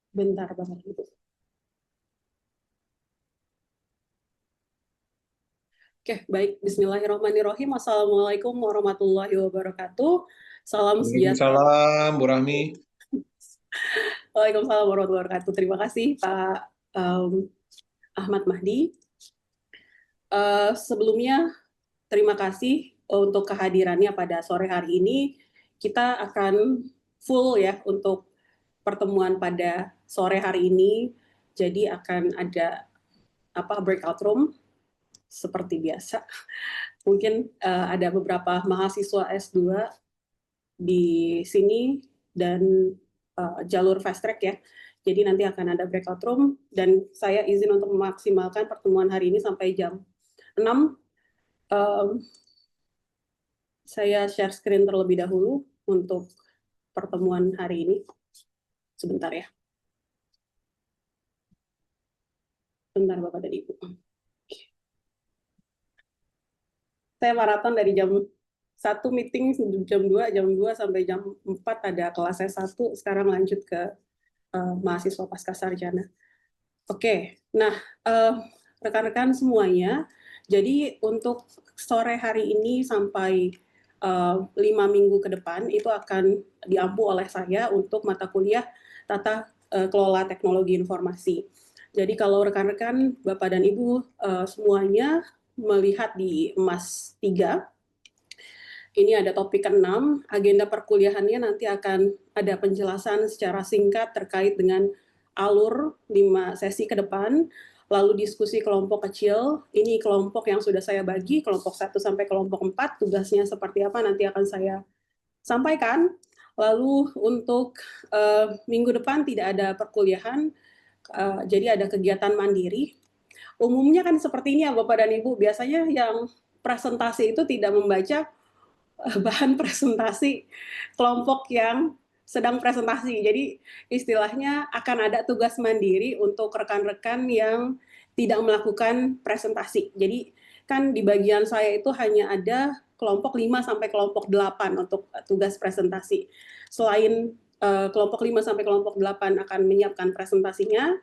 Bentar banget Ibu. Oke, baik. Bismillahirrahmanirrahim. Assalamualaikum warahmatullahi wabarakatuh. Salam sejahtera. Waalaikumsalam, Bu Rahmi. Waalaikumsalam warahmatullahi wabarakatuh. Terima kasih Pak Ahmad Mahdi. Sebelumnya, terima kasih untuk kehadirannya pada sore hari ini. Kita akan full ya untuk pertemuan pada sore hari ini. Jadi akan ada breakout room seperti biasa. Mungkin ada beberapa mahasiswa S2 di sini dan jalur fast track ya. Jadi nanti akan ada breakout room dan saya izin untuk memaksimalkan pertemuan hari ini sampai jam 6. Saya share screen terlebih dahulu untuk pertemuan hari ini. Sebentar ya. Bentar Bapak dan Ibu. Saya maraton dari jam 1 meeting jam 2 sampai jam 4 ada kelas S1, sekarang lanjut ke mahasiswa pasca sarjana. Oke, nah rekan-rekan semuanya, jadi untuk sore hari ini sampai 5 minggu ke depan itu akan diampu oleh saya untuk mata kuliah tata kelola teknologi informasi. Jadi kalau rekan-rekan Bapak dan Ibu semuanya melihat di Mas 3, ini ada topik ke-6, agenda perkuliahannya nanti akan ada penjelasan secara singkat terkait dengan alur 5 sesi ke depan, lalu diskusi kelompok kecil, ini kelompok yang sudah saya bagi, kelompok 1 sampai kelompok 4, tugasnya seperti apa nanti akan saya sampaikan. Lalu untuk minggu depan tidak ada perkuliahan, jadi ada kegiatan mandiri. Umumnya kan seperti ini ya Bapak dan Ibu, biasanya yang presentasi itu tidak membaca bahan presentasi kelompok yang sedang presentasi. Jadi istilahnya akan ada tugas mandiri untuk rekan-rekan yang tidak melakukan presentasi. Jadi kan di bagian saya itu hanya ada kelompok 5 sampai kelompok 8 untuk tugas presentasi. Selain kelompok 5 sampai kelompok 8 akan menyiapkan presentasinya,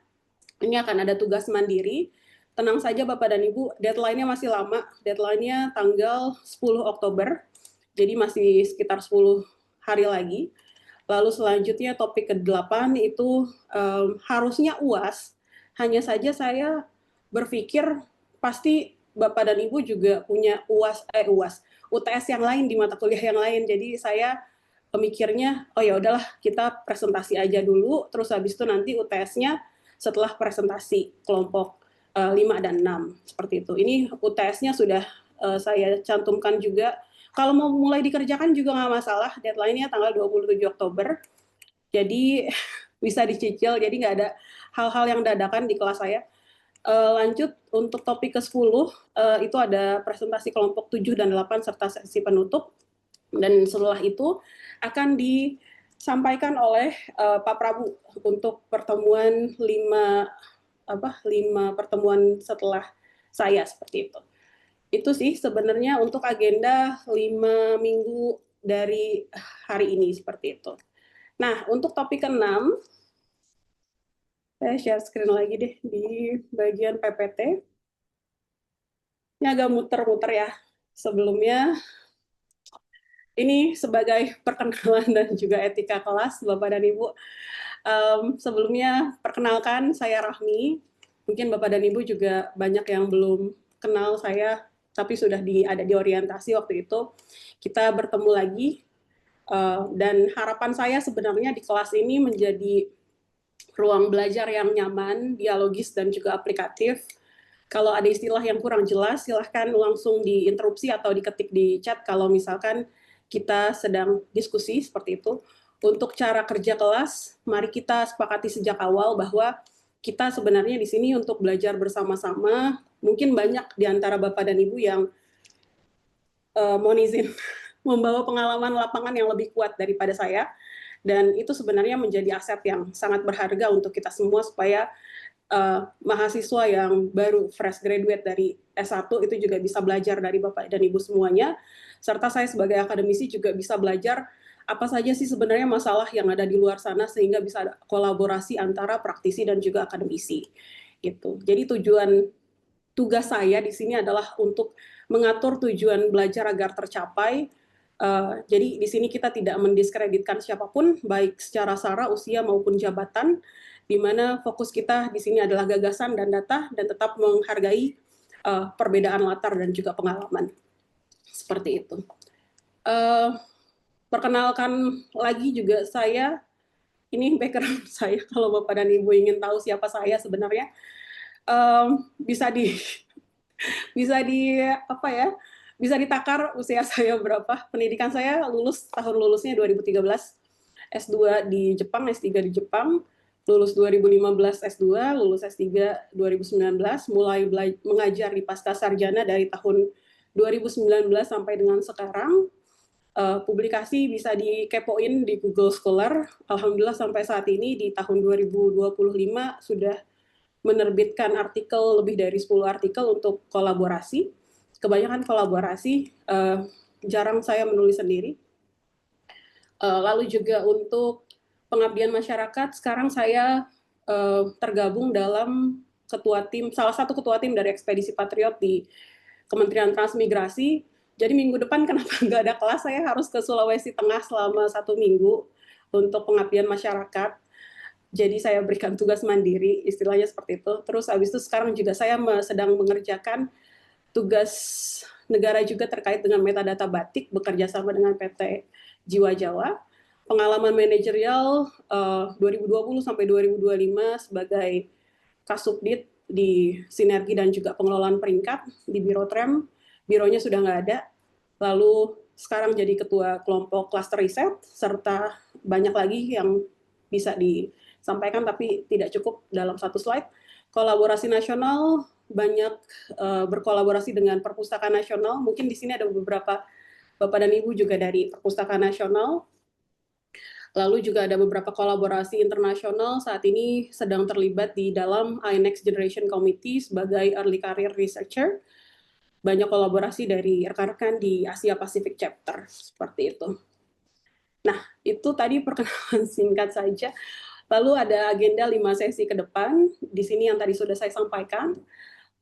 ini akan ada tugas mandiri. Tenang saja Bapak dan Ibu, deadline-nya masih lama. Deadline-nya tanggal 10 Oktober. Jadi masih sekitar 10 hari lagi. Lalu selanjutnya topik ke-8 itu harusnya UAS. Hanya saja saya berpikir pasti Bapak dan Ibu juga punya UTS yang lain di mata kuliah yang lain. Jadi saya pemikirnya, oh ya udahlah kita presentasi aja dulu, terus habis itu nanti UTS-nya setelah presentasi kelompok 5 dan 6 seperti itu. Ini UTS-nya sudah saya cantumkan juga. Kalau mau mulai dikerjakan juga nggak masalah, deadline-nya tanggal 27 Oktober. Jadi bisa dicicil, jadi nggak ada hal-hal yang dadakan di kelas saya. Lanjut untuk topik ke-10, itu ada presentasi kelompok 7 dan 8 serta sesi penutup. Dan setelah itu akan disampaikan oleh Pak Prabu untuk pertemuan 5 pertemuan setelah saya seperti itu. Itu sih sebenarnya untuk agenda 5 minggu dari hari ini seperti itu. Nah, untuk topik ke-6, saya share screen lagi deh di bagian PPT. Ini agak muter-muter ya. Sebelumnya, ini sebagai perkenalan dan juga etika kelas, Bapak dan Ibu. Sebelumnya, perkenalkan saya Rahmi. Mungkin Bapak dan Ibu juga banyak yang belum kenal saya, tapi sudah ada di orientasi waktu itu. Kita bertemu lagi, dan harapan saya sebenarnya di kelas ini menjadi ruang belajar yang nyaman, dialogis, dan juga aplikatif. Kalau ada istilah yang kurang jelas, silahkan langsung diinterupsi atau diketik di chat kalau misalkan kita sedang diskusi seperti itu. Untuk cara kerja kelas, mari kita sepakati sejak awal bahwa kita sebenarnya di sini untuk belajar bersama-sama. Mungkin banyak di antara Bapak dan Ibu yang mohon izin membawa pengalaman lapangan yang lebih kuat daripada saya. Dan itu sebenarnya menjadi aset yang sangat berharga untuk kita semua supaya mahasiswa yang baru fresh graduate dari S1 itu juga bisa belajar dari Bapak dan Ibu semuanya, serta saya sebagai akademisi juga bisa belajar apa saja sih sebenarnya masalah yang ada di luar sana sehingga bisa ada kolaborasi antara praktisi dan juga akademisi. Gitu. Jadi tugas saya di sini adalah untuk mengatur tujuan belajar agar tercapai. Jadi di sini kita tidak mendiskreditkan siapapun, baik secara sara, usia maupun jabatan, di mana fokus kita di sini adalah gagasan dan data, dan tetap menghargai perbedaan latar dan juga pengalaman. Seperti itu. Perkenalkan lagi juga saya, ini background saya, kalau Bapak dan Ibu ingin tahu siapa saya sebenarnya, bisa bisa di apa ya, bisa ditakar usia saya berapa. Pendidikan saya tahun lulusnya 2013, S2 di Jepang, S3 di Jepang, lulus 2015 S2, lulus S3 2019, mulai mengajar di pasca sarjana dari tahun 2019 sampai dengan sekarang. Publikasi bisa dikepoin di Google Scholar. Alhamdulillah sampai saat ini di tahun 2025 sudah menerbitkan artikel lebih dari 10 artikel untuk kolaborasi. Kebanyakan kolaborasi, jarang saya menulis sendiri. Lalu juga untuk pengabdian masyarakat, sekarang saya tergabung dalam salah satu ketua tim dari Ekspedisi Patriot di Kementerian Transmigrasi. Jadi minggu depan kenapa nggak ada kelas, saya harus ke Sulawesi Tengah selama 1 minggu untuk pengabdian masyarakat. Jadi saya berikan tugas mandiri, istilahnya seperti itu. Terus habis itu sekarang juga saya sedang mengerjakan tugas negara juga terkait dengan metadata batik, bekerja sama dengan PT Jiwa Jawa. Pengalaman manajerial 2020 sampai 2025 sebagai Kasubdit di Sinergi dan juga Pengelolaan Peringkat di Biro Trem. Bironya sudah nggak ada. Lalu sekarang jadi ketua kelompok cluster riset, serta banyak lagi yang bisa disampaikan tapi tidak cukup dalam satu slide. Kolaborasi nasional, banyak berkolaborasi dengan Perpustakaan Nasional. Mungkin di sini ada beberapa Bapak dan Ibu juga dari Perpustakaan Nasional. Lalu juga ada beberapa kolaborasi internasional. Saat ini sedang terlibat di dalam iNext Generation Committee sebagai Early Career Researcher. Banyak kolaborasi dari rekan-rekan di Asia Pacific Chapter, seperti itu. Nah, itu tadi perkenalan singkat saja. Lalu ada agenda 5 sesi ke depan. Di sini yang tadi sudah saya sampaikan.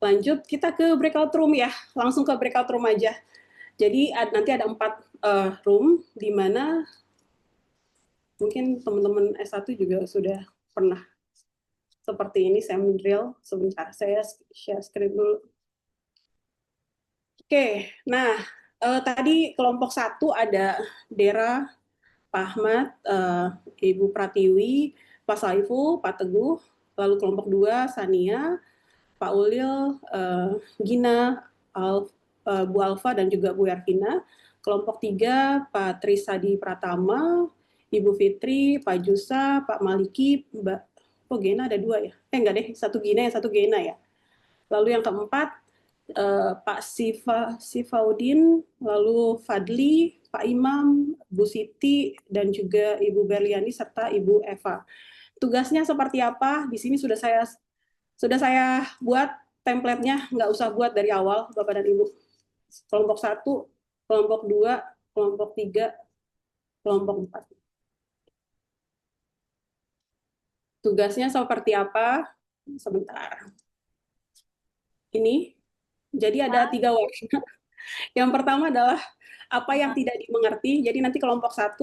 Lanjut, kita ke breakout room ya. Langsung ke breakout room aja. Jadi nanti ada 4 room, di mana mungkin teman-teman S1 juga sudah pernah seperti ini, saya drill. Sebentar, saya share screen dulu. Oke, nah tadi kelompok 1 ada Dera, Pak Ahmad, Ibu Pratiwi, Pak Saiful, Pak Teguh. Lalu kelompok 2 Sania, Pak Ulil, Gina, Bu Alfa, dan juga Bu Ervina. Kelompok 3 Pak Trisadi Pratama, Ibu Fitri, Pak Jusa, Pak Maliki, Mbak, oh Gena ada 2 ya? Enggak deh, 1 Gina, yang 1 Gena ya. Lalu yang keempat, Pak Sifaudin, lalu Fadli, Pak Imam, Bu Siti, dan juga Ibu Berliani, serta Ibu Eva. Tugasnya seperti apa? Di sini sudah saya buat template-nya, nggak usah buat dari awal, Bapak dan Ibu. Kelompok 1, kelompok 2, kelompok 3, kelompok 4. Tugasnya seperti apa? Sebentar. Ini, jadi ada 3 workshop. Yang pertama adalah apa yang tidak dimengerti. Jadi nanti kelompok 1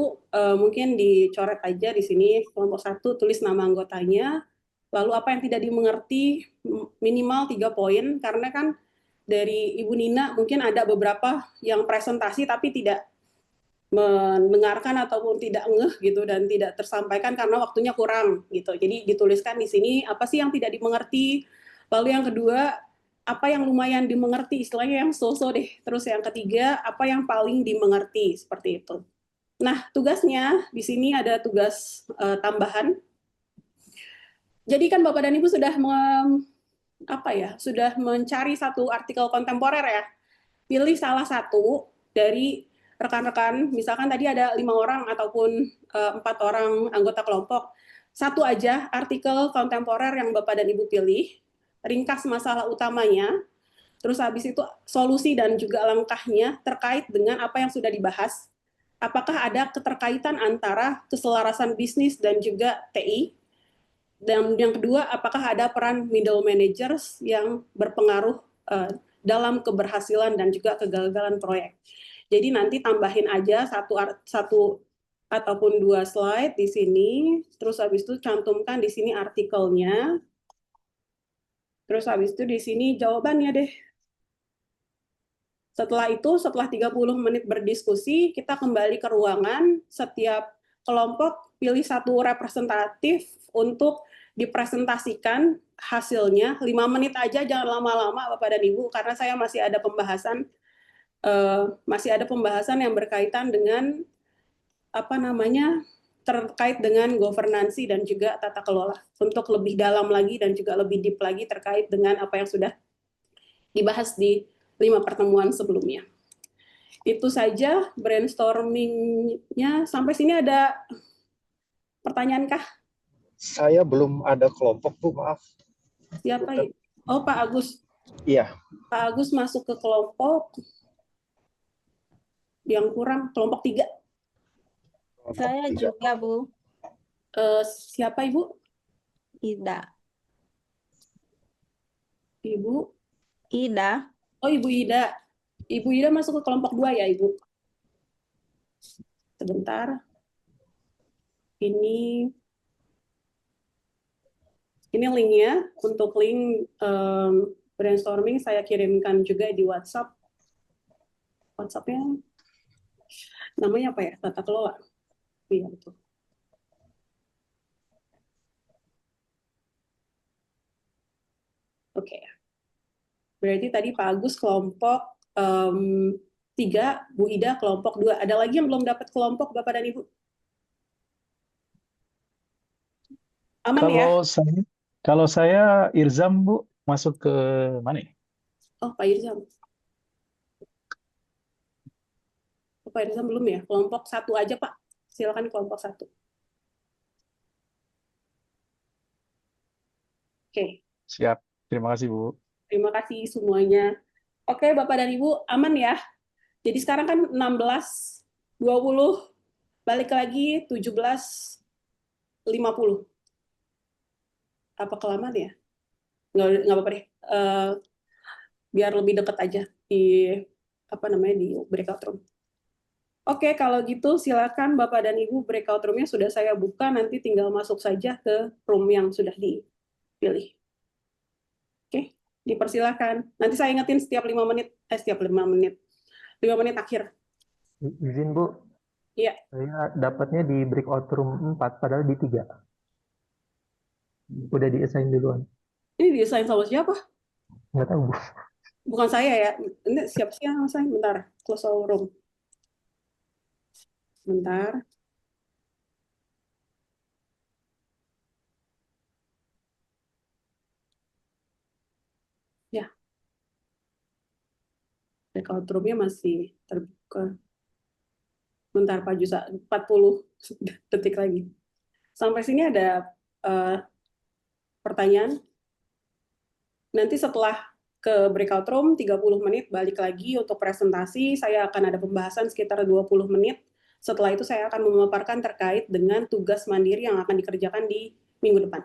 mungkin dicoret aja di sini. Kelompok 1 tulis nama anggotanya. Lalu apa yang tidak dimengerti minimal 3 poin, karena kan dari Ibu Nina mungkin ada beberapa yang presentasi tapi tidak mendengarkan ataupun tidak ngeh gitu dan tidak tersampaikan karena waktunya kurang gitu. Jadi dituliskan di sini apa sih yang tidak dimengerti. Lalu yang kedua, apa yang lumayan dimengerti, istilahnya yang so-so deh. Terus yang ketiga, apa yang paling dimengerti, seperti itu. Nah, tugasnya di sini ada tugas tambahan. Jadi kan Bapak dan Ibu sudah sudah mencari satu artikel kontemporer ya. Pilih salah satu dari rekan-rekan, misalkan tadi ada 5 orang ataupun 4 orang anggota kelompok, satu aja artikel kontemporer yang Bapak dan Ibu pilih, ringkas masalah utamanya, terus habis itu solusi dan juga langkahnya terkait dengan apa yang sudah dibahas. Apakah ada keterkaitan antara keselarasan bisnis dan juga TI? Dan yang kedua, apakah ada peran middle managers yang berpengaruh dalam keberhasilan dan juga kegagalan proyek. Jadi nanti tambahin aja satu ataupun 2 slide di sini, terus habis itu cantumkan di sini artikelnya, terus habis itu di sini jawabannya deh. Setelah itu, setelah 30 menit berdiskusi, kita kembali ke ruangan, setiap kelompok pilih satu representatif untuk dipresentasikan hasilnya. 5 menit aja, jangan lama-lama Bapak dan Ibu, karena saya masih ada pembahasan yang berkaitan dengan terkait dengan governansi dan juga tata kelola, untuk lebih dalam lagi dan juga lebih deep lagi terkait dengan apa yang sudah dibahas di 5 pertemuan sebelumnya. Itu saja brainstorming-nya. Sampai sini ada pertanyaan kah? Saya belum ada kelompok, Bu, maaf. Siapa ya? Oh, Pak Agus. Iya. Pak Agus masuk ke kelompok yang kurang, kelompok 3. Saya juga, Bu. Siapa Ibu? Ida. Ibu? Ida. Oh, Ibu Ida. Ibu Ida masuk ke kelompok 2 ya, Ibu? Sebentar. Ini linknya. Untuk link brainstorming saya kirimkan juga di WhatsApp. WhatsApp-nya namanya apa ya? Tata kelola. Iya, betul. Oke. Berarti tadi Pak Agus kelompok 3, Bu Ida kelompok 2. Ada lagi yang belum dapat kelompok, Bapak dan Ibu? Aman ya? Kalau saya Irzam, Bu, masuk ke mana ya? Oh, Pak Irzam. Oh, Pak Irzam belum ya? Kelompok 1 aja, Pak. Silakan kelompok 1. Oke. Siap. Terima kasih, Bu. Terima kasih semuanya. Oke, Bapak dan Ibu, aman ya? Jadi sekarang kan 16, 20, balik lagi 17.50. Apa kelamaan ya? Nggak apa-apa deh. Biar lebih dekat aja di di breakout room. Oke, kalau gitu silakan Bapak dan Ibu, breakout room-nya sudah saya buka, nanti tinggal masuk saja ke room yang sudah dipilih. Oke, dipersilakan. Nanti saya ingetin setiap 5 menit, 5 menit akhir. Izin, Bu. Iya. Saya dapatnya di breakout room 4, padahal di 3. Udah di-assign duluan. Ini di-assign sama siapa? Nggak tahu, Bu. Bukan saya ya. Ini siapa sih yang assign? Bentar, close all room. Bentar. Ya. Breakout room-nya masih terbuka. Bentar, Pak Jusa. 40 detik lagi. Sampai sini ada pertanyaan? Nanti setelah ke breakout room 30 menit balik lagi untuk presentasi, saya akan ada pembahasan sekitar 20 menit. Setelah itu saya akan memaparkan terkait dengan tugas mandiri yang akan dikerjakan di minggu depan.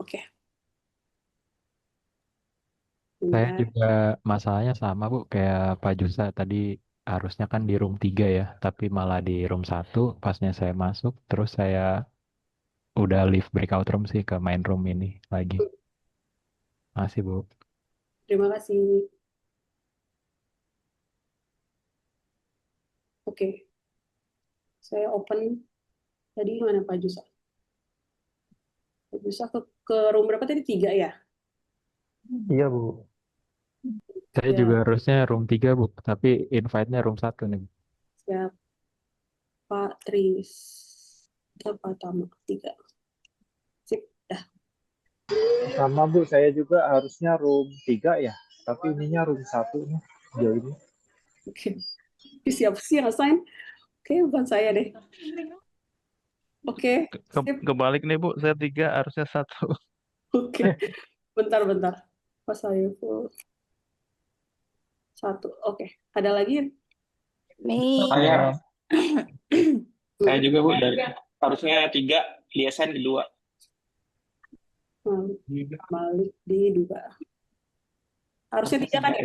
Oke. Saya juga masalahnya sama, Bu, kayak Pak Jusa tadi, harusnya kan di room 3 ya, tapi malah di room 1 pasnya saya masuk, terus saya udah leave breakout room sih ke main room ini lagi. Masih Bu. Terima kasih. Oke, saya open. Tadi mana Pak Jusa? Pak Jusa ke room berapa tadi? 3 ya? Iya, Bu. Saya Ya, juga harusnya room 3 Bu, tapi invite-nya room 1 nih. siap. Pak Tris. Apa tamu 3. Sip, dah. Sama Bu, saya juga harusnya room 3 ya, tapi ininya room 1 nih, sejauh ini. Oke. Siapa sih yang assign? Oke, bukan saya deh. Oke, sip. Kebalik nih Bu, saya 3 harusnya 1. Oke, bentar. Pas saya full 1. Oke, ada lagi? Mei. Saya Hmm, juga Bu dari harusnya 3 di assign di 2. Balik di 2. Harusnya 3 kan ya?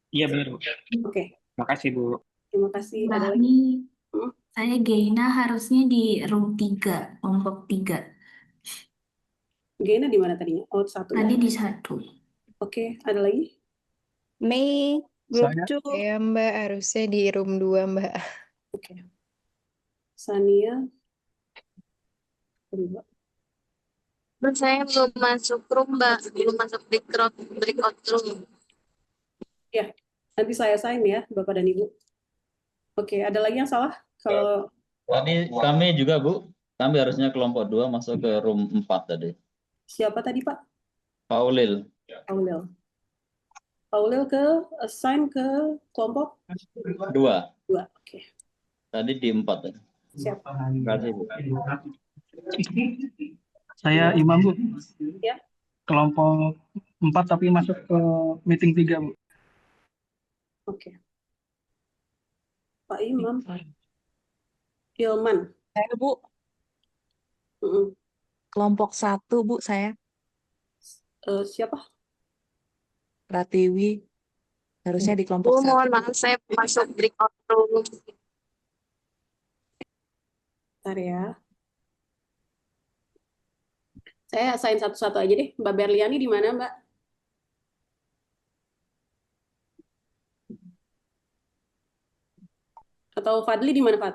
Iya benar Bu. Oke, Makasih Bu. terima kasih. Ada Mbak lagi? nih, Hmm, saya Geina harusnya di room 3, kelompok 3. Gena di mana tadinya? Oh, 1 ya. Tadi di 1. Oke, ada lagi? Mei, group Saya 2. Ya Mbak, harusnya di room 2 Mbak. Oke. Sania, kedua. Saya belum masuk room, Mbak. Belum masuk breakout room. Ya, nanti saya sign ya, Bapak dan Ibu. Oke, ada lagi yang salah? Kalau Kami juga Bu, kami harusnya kelompok 2 masuk ke room 4 tadi. siapa tadi Pak? Paulil, Paulil ke assign ke kelompok 2, 2. Oke, tadi di 4 tadi. siap. Terima kasih Bu. saya Imam Bu, Ya, kelompok 4 tapi masuk ke meeting 3 Bu. oke. Pak Imam, Ilman. Saya Bu, Mm-mm. kelompok 1 Bu, saya Siapa? Pratiwi, harusnya di kelompok Bu, 1. mohon maaf saya masuk breakout room. Bentar ya. Saya assign satu-satu aja deh. Mbak Berliani di mana, Mbak? Atau Fadli di mana, Fad?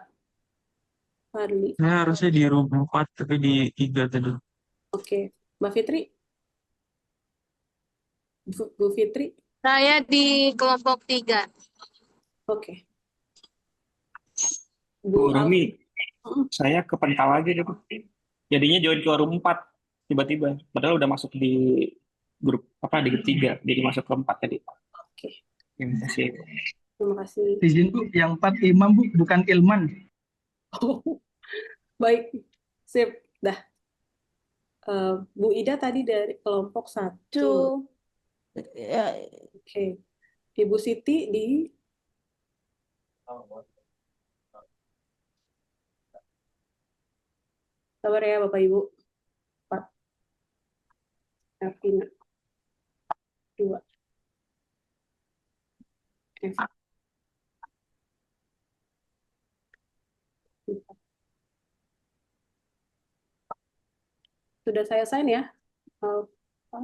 Fadli. Saya harusnya di room 4 tapi di 3 tadi. Oke. Mbak Fitri? Bu Fitri? Saya di kelompok 3. Oke. Bu Bu Rumi, Mm-mm. saya kepental aja deh Bu. Jadinya join ke room 4 tiba-tiba. Padahal udah masuk di grup di grup 3, jadi masuk ke 4 tadi. Oke. Terima kasih. Terima kasih. Izin Bu, yang 4 Imam Bu, bukan Ilman. Oh, baik. Sip. Dah. Bu Ida tadi dari kelompok 1. 2. Ya, Oke. Ibu Siti di sabar ya Bapak Ibu. 4. Arvina. 2. Eva. 4. Sudah saya sign ya? Alfa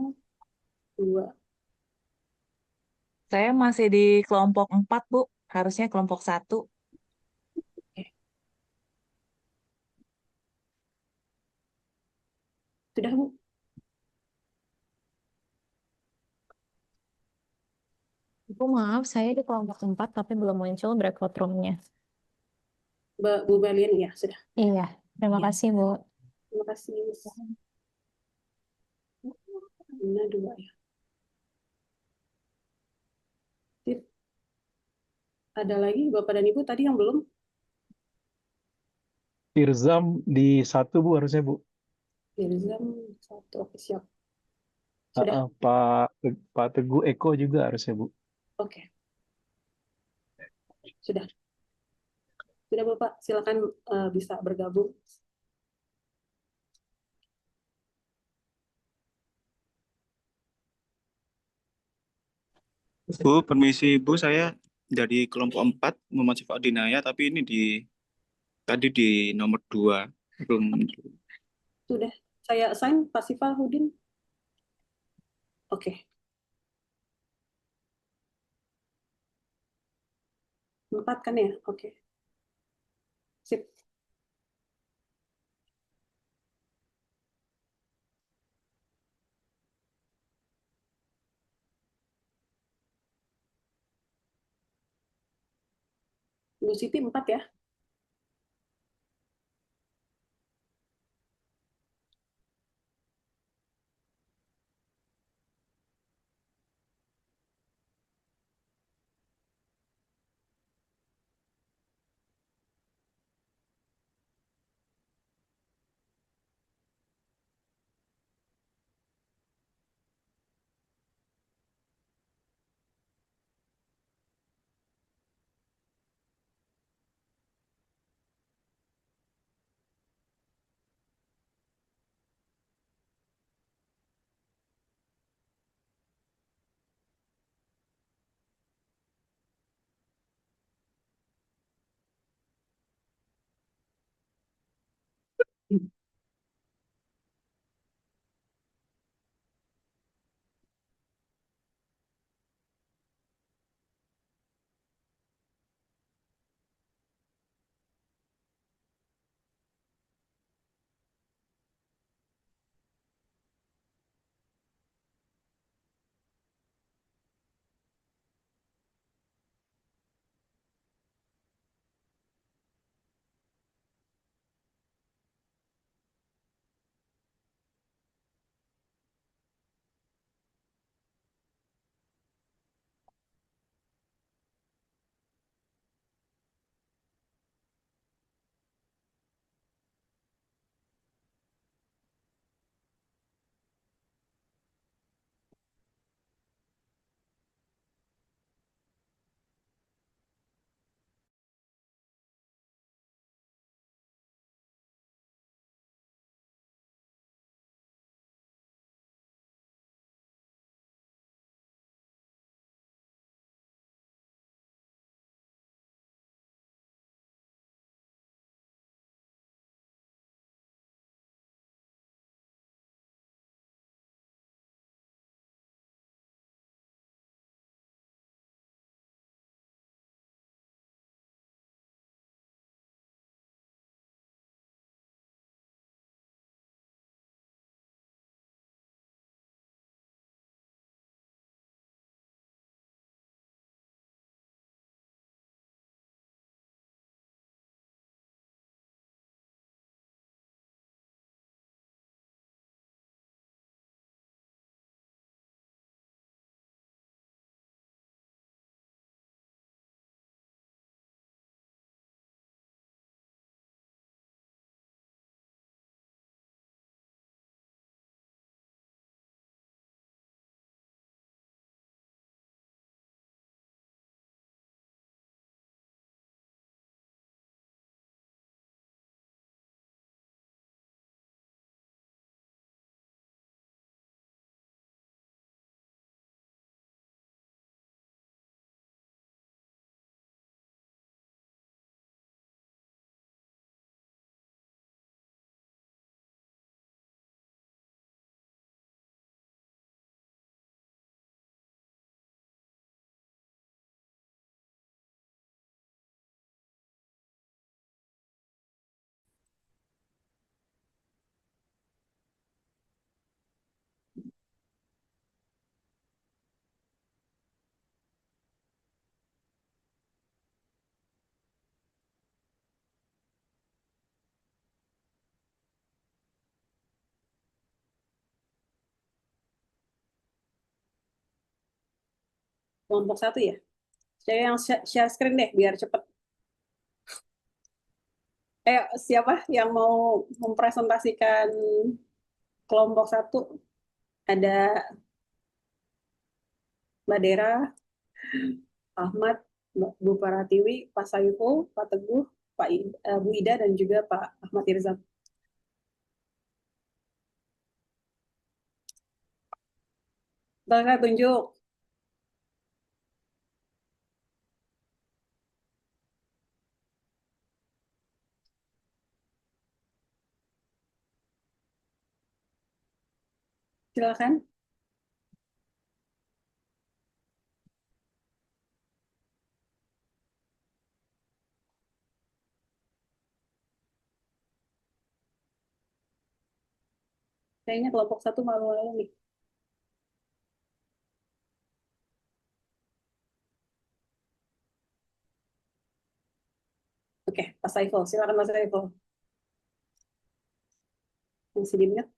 2. Saya masih di kelompok 4 Bu, harusnya kelompok 1. Sudah Bu? Bu, maaf, saya di kelompok 4 tapi belum muncul breakout room-nya. Bu Berlian ya, sudah. Iya, terima Ya. kasih, Bu. Terima kasih. Ini 2 ya. Sip. Ada lagi Bapak dan Ibu tadi yang belum? Irzam di 1 Bu harusnya Bu. Ilzam 1. Oke, siap. Sudah? Pak Teguh Eko juga harusnya Bu. Oke. Sudah. Sudah Bapak, silakan bisa bergabung. Bu, permisi Bu, saya dari kelompok 4 Muhammad Syifa Dinaya, tapi ini tadi di nomor 2 room. Sudah saya assign Pasifa Hudin. Oke. 4 kan ya? Oke. Sip. Bu Siti 4 ya? Kelompok 1 ya? Saya yang share screen deh biar cepet. Siapa yang mau mempresentasikan kelompok 1? Ada Mbak Dera, Ahmad, Bu Paratiwi, Pak Saiful, Pak Teguh, Bu Ida, dan juga Pak Ahmad Irzam. Saya tunjuk. silakan. Kayaknya kelompok 1 malu-malu nih. Oke, Mas Saiful, silakan Mas Saiful. Masih di mute.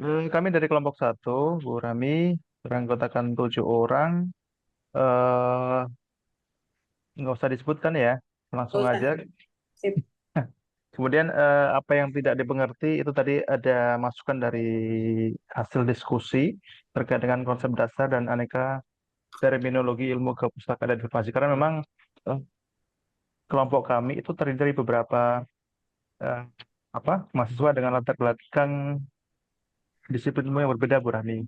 Kami dari kelompok 1, Bu Rami, beranggotakan 7 orang. Nggak usah disebutkan ya, langsung Nggak aja. usah. Sip. Kemudian apa yang tidak dimengerti itu tadi ada masukan dari hasil diskusi terkait dengan konsep dasar dan aneka terminologi ilmu kepustakaan dan informasi. Karena memang kelompok kami itu terdiri dari beberapa mahasiswa dengan latar belakang disiplin ilmu yang berbeda, Bu Rahmi.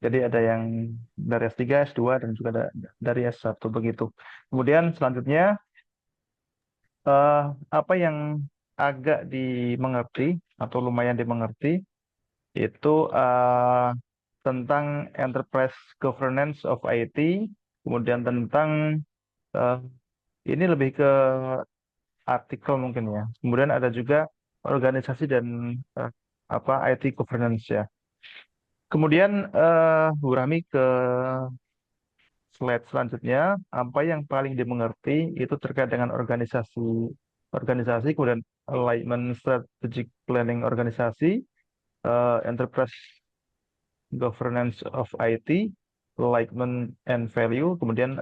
Jadi ada yang dari S3, S2, dan juga ada dari S1 begitu. Kemudian selanjutnya apa yang agak dimengerti atau lumayan dimengerti itu tentang enterprise governance of IT, kemudian tentang ini lebih ke artikel mungkin ya. Kemudian ada juga organisasi dan IT governance ya. Kemudian Bu Rahmi ke slide selanjutnya, apa yang paling dimengerti itu terkait dengan organisasi, kemudian alignment strategic planning organisasi, enterprise governance of IT, alignment and value, kemudian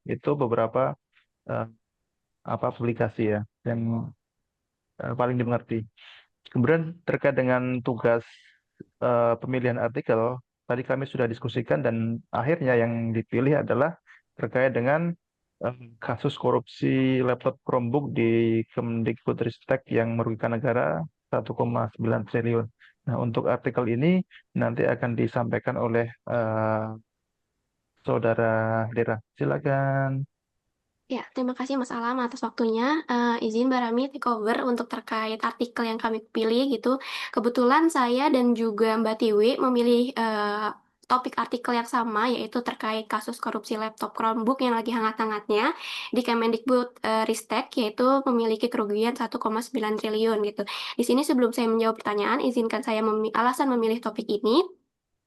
itu beberapa publikasi ya yang paling dimengerti. Kemudian terkait dengan tugas pemilihan artikel, tadi kami sudah diskusikan dan akhirnya yang dipilih adalah terkait dengan kasus korupsi laptop Chromebook di Kemdikbudristek yang merugikan negara 1,9 triliun. Nah, untuk artikel ini nanti akan disampaikan oleh Saudara Dera. Silakan. Ya, terima kasih Mas Alam atas waktunya. Izin Mbak Rami take over untuk terkait artikel yang kami pilih gitu. Kebetulan saya dan juga Mbak Tiwi memilih topik artikel yang sama, yaitu terkait kasus korupsi laptop Chromebook yang lagi hangat-hangatnya di Kemendikbud Ristek, yaitu memiliki kerugian 1,9 triliun gitu. Di sini sebelum saya menjawab pertanyaan, izinkan saya alasan memilih topik ini.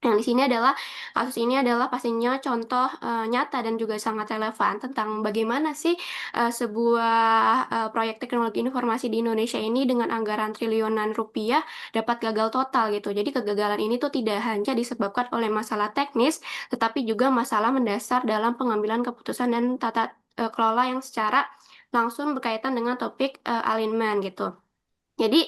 Yang di sini adalah kasus ini adalah pastinya contoh nyata dan juga sangat relevan tentang bagaimana sih sebuah proyek teknologi informasi di Indonesia ini dengan anggaran triliunan rupiah dapat gagal total gitu. Jadi kegagalan ini tuh tidak hanya disebabkan oleh masalah teknis, tetapi juga masalah mendasar dalam pengambilan keputusan dan tata kelola yang secara langsung berkaitan dengan topik alignment gitu. Jadi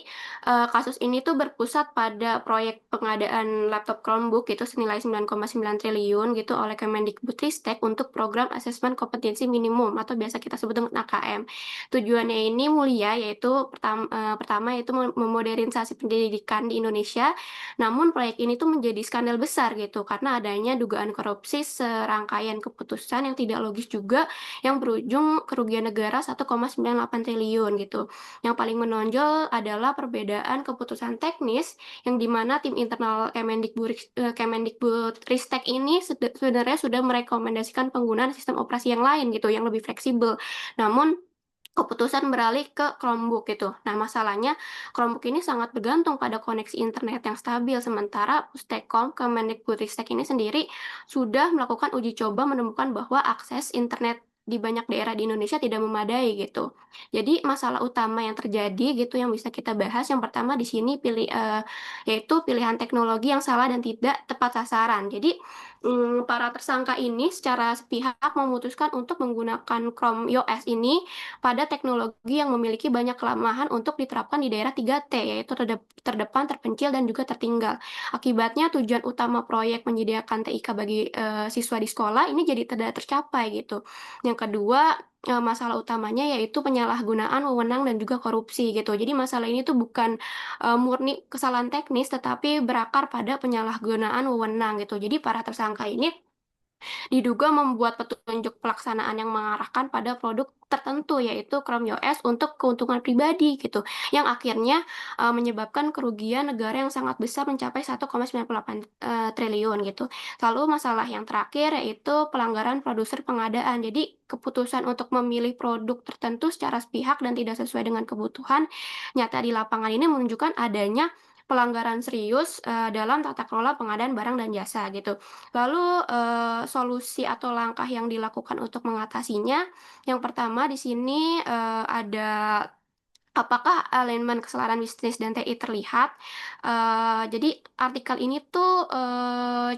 kasus ini tuh berpusat pada proyek pengadaan laptop Chromebook itu senilai 9,9 triliun gitu oleh Kemendikbudristek untuk program asesmen kompetensi minimum atau biasa kita sebut dengan AKM. Tujuannya ini mulia, yaitu pertama yaitu memodernisasi pendidikan di Indonesia. Namun proyek ini tuh menjadi skandal besar gitu karena adanya dugaan korupsi serangkaian keputusan yang tidak logis juga yang berujung kerugian negara 1,98 triliun gitu. Yang paling menonjol adalah perbedaan keputusan teknis yang dimana tim internal Kemendikbudristek ini sebenarnya sudah merekomendasikan penggunaan sistem operasi yang lain gitu, yang lebih fleksibel. Namun keputusan beralih ke Chromebook gitu. Nah, masalahnya Chromebook ini sangat bergantung pada koneksi internet yang stabil, sementara Pustekom Kemendikbudristek ini sendiri sudah melakukan uji coba menemukan bahwa akses internet di banyak daerah di Indonesia tidak memadai gitu. Jadi masalah utama yang terjadi gitu yang bisa kita bahas yang pertama di sini yaitu pilihan teknologi yang salah dan tidak tepat sasaran. Jadi para tersangka ini secara sepihak memutuskan untuk menggunakan Chrome OS ini pada teknologi yang memiliki banyak kelemahan untuk diterapkan di daerah 3T, yaitu terdepan, terpencil, dan juga tertinggal. Akibatnya tujuan utama proyek menyediakan TIK bagi siswa di sekolah ini jadi tidak tercapai gitu. Yang kedua, masalah utamanya yaitu penyalahgunaan wewenang dan juga korupsi gitu. Jadi masalah ini tuh bukan murni kesalahan teknis, tetapi berakar pada penyalahgunaan wewenang gitu. Jadi para tersangka ini diduga membuat petunjuk pelaksanaan yang mengarahkan pada produk tertentu yaitu Chrome OS untuk keuntungan pribadi gitu yang akhirnya menyebabkan kerugian negara yang sangat besar mencapai 1,98 triliun gitu. Lalu masalah yang terakhir yaitu pelanggaran produser pengadaan. Jadi keputusan untuk memilih produk tertentu secara sepihak dan tidak sesuai dengan kebutuhan nyata di lapangan ini menunjukkan adanya pelanggaran serius dalam tata kelola pengadaan barang dan jasa gitu. Lalu solusi atau langkah yang dilakukan untuk mengatasinya, yang pertama di sini ada apakah alignment keselaraan bisnis dan TI terlihat? Jadi artikel ini tuh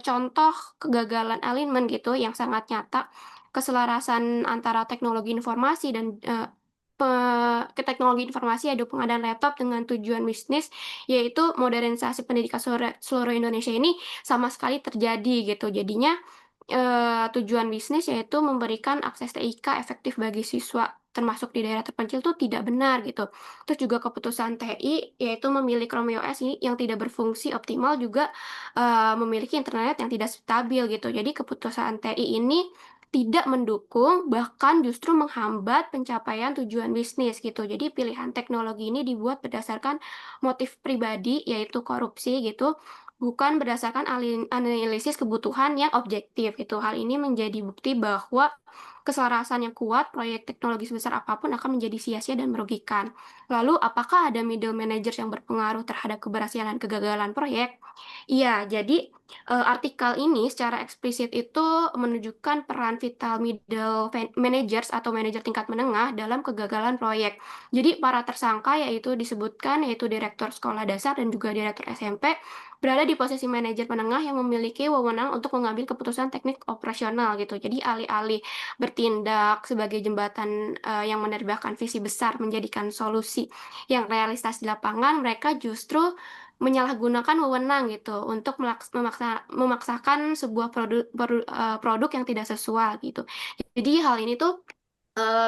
contoh kegagalan alignment gitu yang sangat nyata, keselarasan antara teknologi informasi dan ke teknologi informasi yaitu pengadaan laptop dengan tujuan bisnis yaitu modernisasi pendidikan seluruh Indonesia ini sama sekali terjadi gitu. Jadinya tujuan bisnis yaitu memberikan akses TIK efektif bagi siswa termasuk di daerah terpencil itu tidak benar gitu. Terus juga keputusan TI yaitu memilih Chrome OS ini yang tidak berfungsi optimal juga memiliki internet yang tidak stabil gitu. Jadi keputusan TI ini tidak mendukung bahkan justru menghambat pencapaian tujuan bisnis gitu. Jadi pilihan teknologi ini dibuat berdasarkan motif pribadi yaitu korupsi gitu bukan berdasarkan analisis kebutuhan yang objektif gitu. Hal ini menjadi bukti bahwa keselarasan yang kuat proyek teknologi sebesar apapun akan menjadi sia-sia dan merugikan. Lalu, apakah ada middle managers yang berpengaruh terhadap keberhasilan kegagalan proyek? Iya, jadi artikel ini secara eksplisit itu menunjukkan peran vital middle managers atau manajer tingkat menengah dalam kegagalan proyek. Jadi para tersangka yaitu disebutkan yaitu direktur sekolah dasar dan juga direktur SMP berada di posisi manajer menengah yang memiliki wewenang untuk mengambil keputusan teknik operasional gitu. Jadi alih-alih bertindak sebagai jembatan yang menerbitkan visi besar menjadikan solusi yang realistis di lapangan, mereka justru menyalahgunakan wewenang gitu untuk memaksakan sebuah produk yang tidak sesuai gitu. Jadi hal ini tuh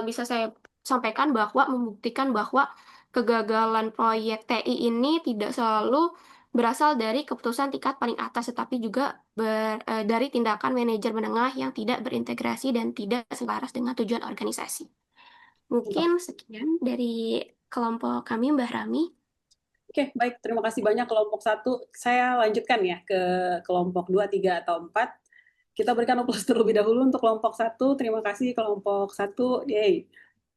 bisa saya sampaikan bahwa membuktikan bahwa kegagalan proyek TI ini tidak selalu berasal dari keputusan tingkat paling atas, tetapi juga dari tindakan manajer menengah yang tidak berintegrasi dan tidak selaras dengan tujuan organisasi. Mungkin sekian dari kelompok kami, Mbak Rami. Oke, baik. Terima kasih banyak kelompok 1. Saya lanjutkan ya ke kelompok 2, 3, atau 4. Kita berikan aplaus terlebih dahulu untuk kelompok 1. Terima kasih kelompok 1. Yeay.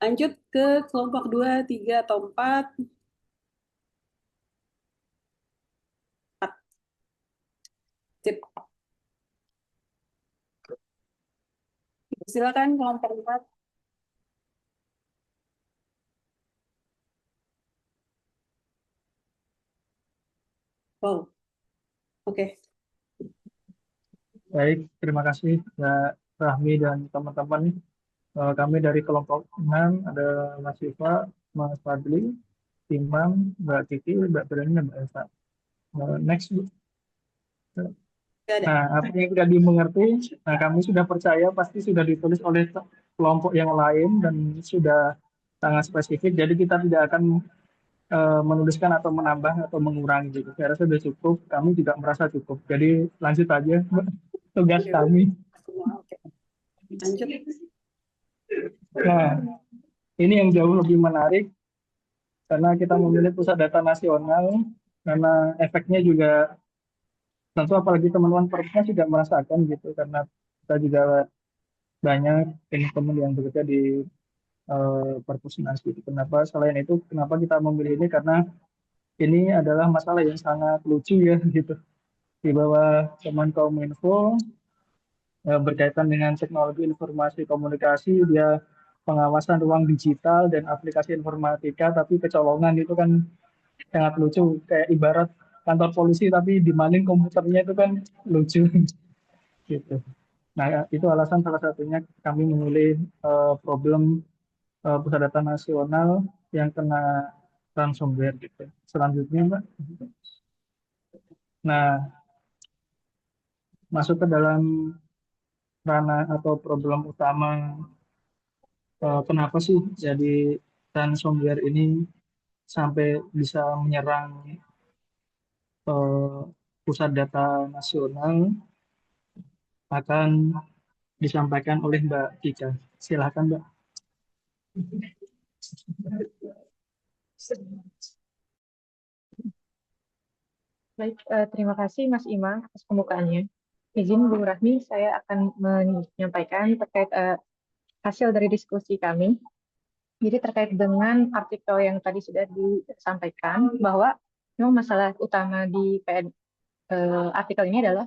Lanjut ke kelompok 2, 3, atau 4. Sip. Silakan kelompok 4. Wow. Oke. Baik, terima kasih Mbak Rahmi dan teman-teman. Kami dari kelompok 6 ada Mas Siva, Mas Fadli, Imam, Mbak Kiki, Mbak Berani, dan Mbak Esa. Next, Bu. Nah, apa yang sudah dimengerti, nah kami sudah percaya pasti sudah ditulis oleh kelompok yang lain dan sudah sangat spesifik, jadi kita tidak akan menuliskan atau menambah atau mengurangi gitu. Saya rasa sudah cukup, kami juga merasa cukup. Jadi lanjut aja tugas kami. Lanjut. Nah, ini yang jauh lebih menarik karena kita memilih pusat data nasional karena efeknya juga tentu apalagi teman-teman perpusnas juga merasakan gitu karena kita juga banyak teman-teman yang bekerja di perpusnas gitu. Kenapa selain itu kenapa kita memilih ini karena ini adalah masalah yang sangat lucu ya gitu di bawah Kemenkominfo berkaitan dengan teknologi informasi komunikasi dia pengawasan ruang digital dan aplikasi informatika tapi kecolongan itu kan sangat lucu kayak ibarat kantor polisi tapi dimainin komputernya itu kan lucu gitu. Nah itu alasan salah satunya kami memilih problem pusat data nasional yang kena ransomware gitu. Selanjutnya Mbak. Nah masuk ke dalam ranah atau problem utama kenapa sih jadi ransomware ini sampai bisa menyerang pusat data nasional akan disampaikan oleh Mbak Tika. Silakan, Mbak. Baik, terima kasih Mas Ima atas pembukaannya. Izin Bung Rahmi, saya akan menyampaikan terkait hasil dari diskusi kami. Jadi terkait dengan artikel yang tadi sudah disampaikan bahwa memang masalah utama di artikel ini adalah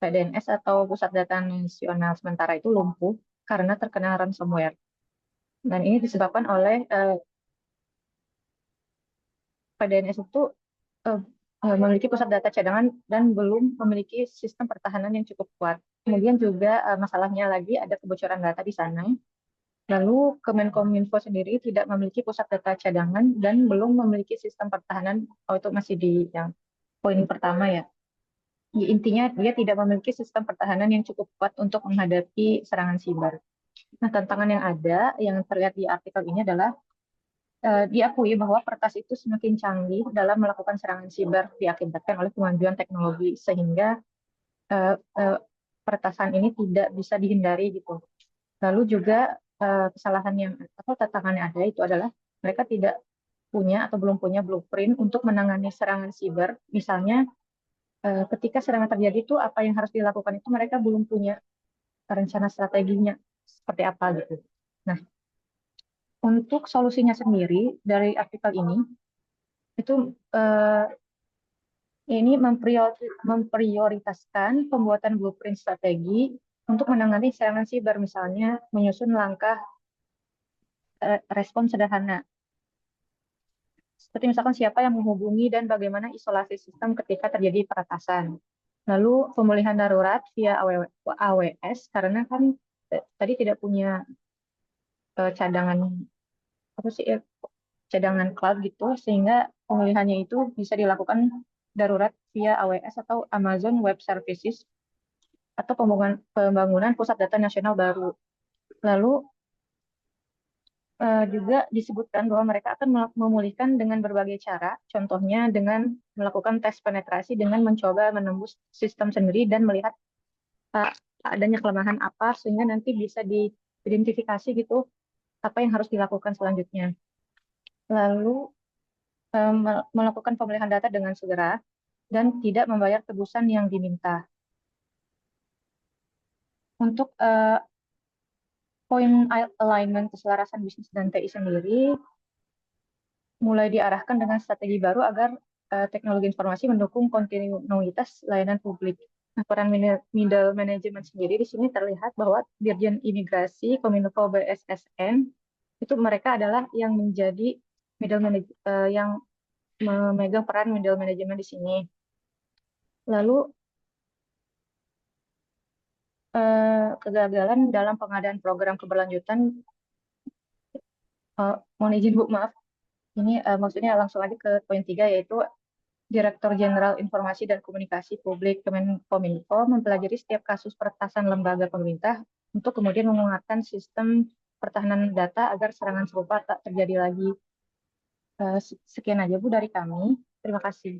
PDNS atau Pusat Data Nasional sementara itu lumpuh karena terkena ransomware. Dan ini disebabkan oleh PDNS itu memiliki pusat data cadangan dan belum memiliki sistem pertahanan yang cukup kuat. Kemudian juga masalahnya lagi ada kebocoran data di sana. Lalu Kemenkominfo sendiri tidak memiliki pusat data cadangan dan belum memiliki sistem pertahanan. Oh, itu masih di yang poin pertama ya. Intinya dia tidak memiliki sistem pertahanan yang cukup kuat untuk menghadapi serangan siber. Nah, tantangan yang ada yang terlihat di artikel ini adalah diakui bahwa pertas itu semakin canggih dalam melakukan serangan siber diakibatkan oleh kemajuan teknologi sehingga peretasan ini tidak bisa dihindari gitu. Lalu juga kesalahan yang atau tantangan yang ada itu adalah mereka tidak punya atau belum punya blueprint untuk menangani serangan siber. Misalnya ketika serangan terjadi itu apa yang harus dilakukan itu mereka belum punya rencana strateginya seperti apa gitu. Nah, untuk solusinya sendiri dari artikel itu ini memprioritaskan pembuatan blueprint strategi untuk menangani serangan siber, misalnya menyusun langkah respon sederhana. Seperti misalkan siapa yang menghubungi dan bagaimana isolasi sistem ketika terjadi peretasan. Lalu pemulihan darurat via AWS, karena kan tadi tidak punya cadangan cadangan cloud gitu, sehingga pemulihannya itu bisa dilakukan darurat via AWS atau Amazon Web Services atau pembangunan pusat data nasional baru. Lalu juga disebutkan bahwa mereka akan memulihkan dengan berbagai cara, contohnya dengan melakukan tes penetrasi dengan mencoba menembus sistem sendiri dan melihat adanya kelemahan apa sehingga nanti bisa diidentifikasi gitu apa yang harus dilakukan selanjutnya. Lalu melakukan pemulihan data dengan segera dan tidak membayar tebusan yang diminta. Untuk poin alignment keselarasan bisnis dan TI sendiri mulai diarahkan dengan strategi baru agar teknologi informasi mendukung kontinuitas layanan publik. Nah, peran middle management sendiri di sini terlihat bahwa Dirjen Imigrasi, Kominfo, BSSN itu mereka adalah yang menjadi yang memegang peran middle management di sini. Lalu kegagalan dalam pengadaan program keberlanjutan, mohon izin Bu, maaf. Ini maksudnya langsung aja ke poin 3, yaitu Direktur Jenderal Informasi dan Komunikasi Publik Kemenkominfo mempelajari setiap kasus peretasan lembaga pemerintah untuk kemudian menguatkan sistem pertahanan data agar serangan serupa tak terjadi lagi. Sekian aja Bu dari kami. Terima kasih.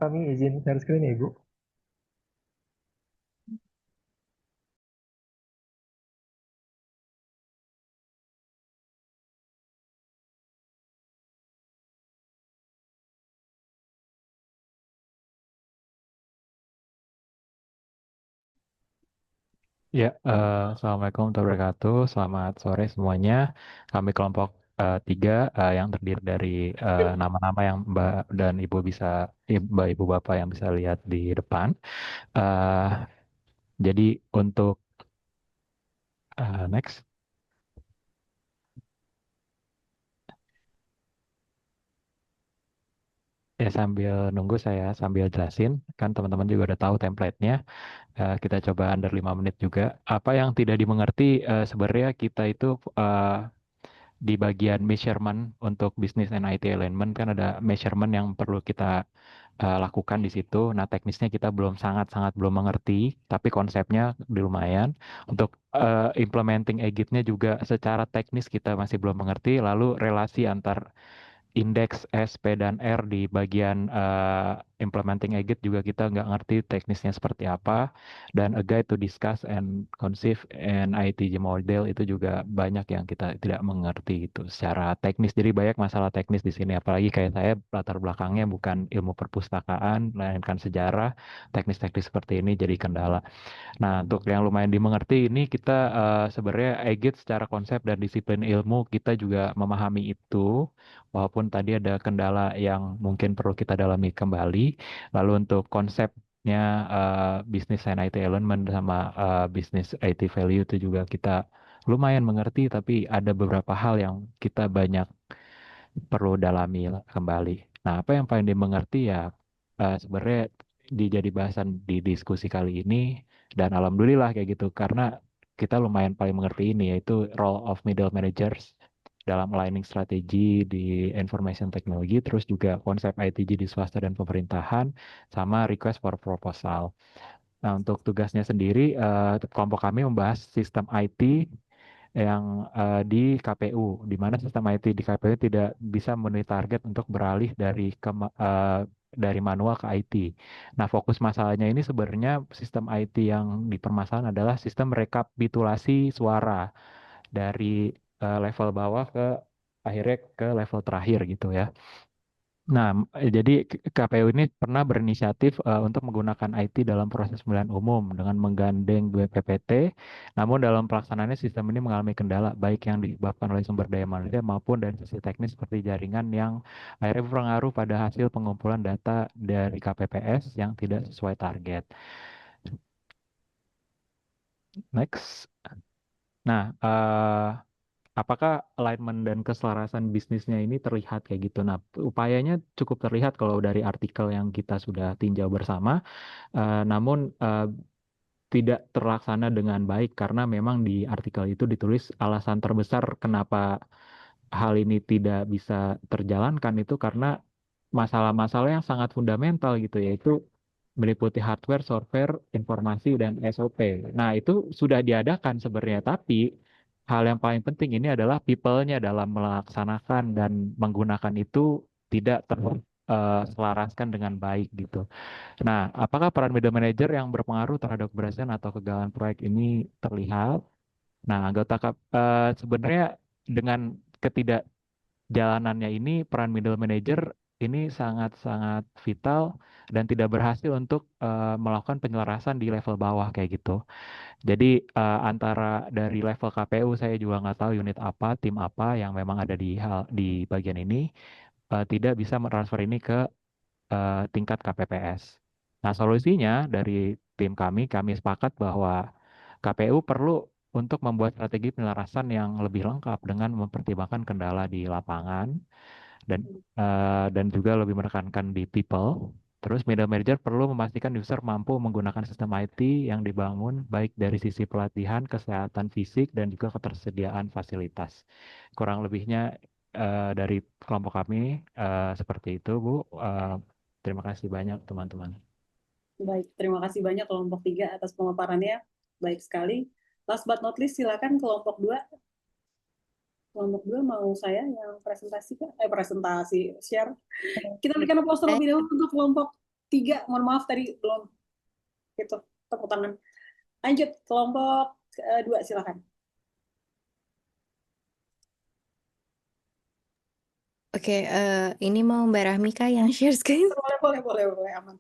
Kami izin share screen ya, Ibu. Ya, Assalamualaikum warahmatullahi wabarakatuh. Selamat sore semuanya. Kami kelompok 3 yang terdiri dari nama-nama yang Mbak dan Ibu bisa, Mbak Ibu Bapak yang bisa lihat di depan. Jadi untuk next. Ya sambil nunggu saya sambil jelasin, kan teman-teman juga udah tahu template-nya. Kita coba under 5 menit juga. Apa yang tidak dimengerti sebenarnya kita itu di bagian measurement untuk business and IT alignment kan ada measurement yang perlu kita lakukan di situ. Nah, teknisnya kita sangat-sangat belum mengerti, tapi konsepnya lumayan. Untuk implementing Agit-nya juga secara teknis kita masih belum mengerti. Lalu relasi antar indeks S, P, dan R di bagian implementing Agit juga kita nggak ngerti teknisnya seperti apa. Dan a guide to discuss and conceive an ITG model itu juga banyak yang kita tidak mengerti gitu secara teknis. Jadi banyak masalah teknis di sini. Apalagi kayak saya latar belakangnya bukan ilmu perpustakaan, melainkan sejarah. Teknis-teknis seperti ini jadi kendala. Nah, untuk yang lumayan dimengerti ini kita sebenarnya Agit secara konsep dan disiplin ilmu kita juga memahami itu, walaupun tadi ada kendala yang mungkin perlu kita dalami kembali. Lalu untuk konsepnya business and IT element sama business IT value itu juga kita lumayan mengerti, tapi ada beberapa hal yang kita banyak perlu dalami kembali. Nah, apa yang paling dimengerti ya sebenarnya jadi bahasan di diskusi kali ini dan alhamdulillah kayak gitu karena kita lumayan paling mengerti ini yaitu role of middle managers dalam aligning strategi di information technology, terus juga konsep ITG di swasta dan pemerintahan, sama request for proposal. Nah, untuk tugasnya sendiri, kelompok kami membahas sistem IT yang di KPU, di mana sistem IT di KPU tidak bisa memenuhi target untuk beralih dari manual ke IT. Nah, fokus masalahnya ini sebenarnya sistem IT yang dipermasalahan adalah sistem rekapitulasi suara dari level bawah ke akhirnya ke level terakhir gitu ya. Nah, jadi KPU ini pernah berinisiatif untuk menggunakan IT dalam proses pemilihan umum dengan menggandeng BPPT. Namun dalam pelaksanaannya sistem ini mengalami kendala baik yang disebabkan oleh sumber daya manusia maupun dari sisi teknis seperti jaringan yang akhirnya berpengaruh pada hasil pengumpulan data dari KPPS yang tidak sesuai target. Next. Nah, apakah alignment dan keselarasan bisnisnya ini terlihat kayak gitu? Nah, upayanya cukup terlihat kalau dari artikel yang kita sudah tinjau bersama, namun tidak terlaksana dengan baik karena memang di artikel itu ditulis alasan terbesar kenapa hal ini tidak bisa terjalankan itu karena masalah-masalah yang sangat fundamental gitu, yaitu meliputi hardware, software, informasi, dan SOP. Nah, itu sudah diadakan sebenarnya, tapi hal yang paling penting ini adalah people-nya dalam melaksanakan dan menggunakan itu tidak terselaraskan dengan baik gitu. Nah, apakah peran middle manager yang berpengaruh terhadap keberhasilan atau kegagalan proyek ini terlihat? Nah, sebenarnya dengan ketidakjalanannya ini peran middle manager ini sangat-sangat vital dan tidak berhasil untuk melakukan penyelarasan di level bawah kayak gitu. Jadi antara dari level KPU saya juga nggak tahu unit apa, tim apa yang memang ada di bagian ini tidak bisa mentransfer ini ke tingkat KPPS. Nah, solusinya dari tim kami sepakat bahwa KPU perlu untuk membuat strategi penyelarasan yang lebih lengkap dengan mempertimbangkan kendala di lapangan dan juga lebih menekankan di people. Terus middle manager perlu memastikan user mampu menggunakan sistem IT yang dibangun baik dari sisi pelatihan, kesehatan fisik, dan juga ketersediaan fasilitas. Kurang lebihnya dari kelompok kami seperti itu, Bu. Terima kasih banyak, teman-teman. Baik, terima kasih banyak kelompok 3 atas pemaparannya. Baik sekali. Last but not least, silakan kelompok 2. Kelompok 2 mau saya yang presentasi, share. Kita berikan aplaus terlebih dahulu untuk kelompok 3. Mohon maaf tadi belum gitu, tepuk tangan. Lanjut, kelompok 2, silakan. Oke, ini mau Mbak Rahmika yang share screen. Boleh, aman.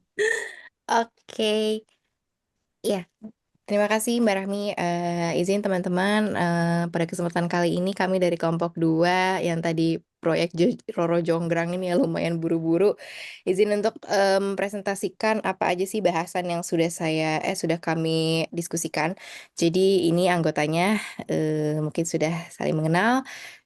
Oke, ya. Terima kasih Mbak Rahmi. Izin teman-teman, pada kesempatan kali ini kami dari kelompok 2 yang tadi proyek Roro Jonggrang ini ya lumayan buru-buru. Izin untuk presentasikan apa aja sih bahasan yang sudah kami diskusikan. Jadi ini anggotanya mungkin sudah saling mengenal.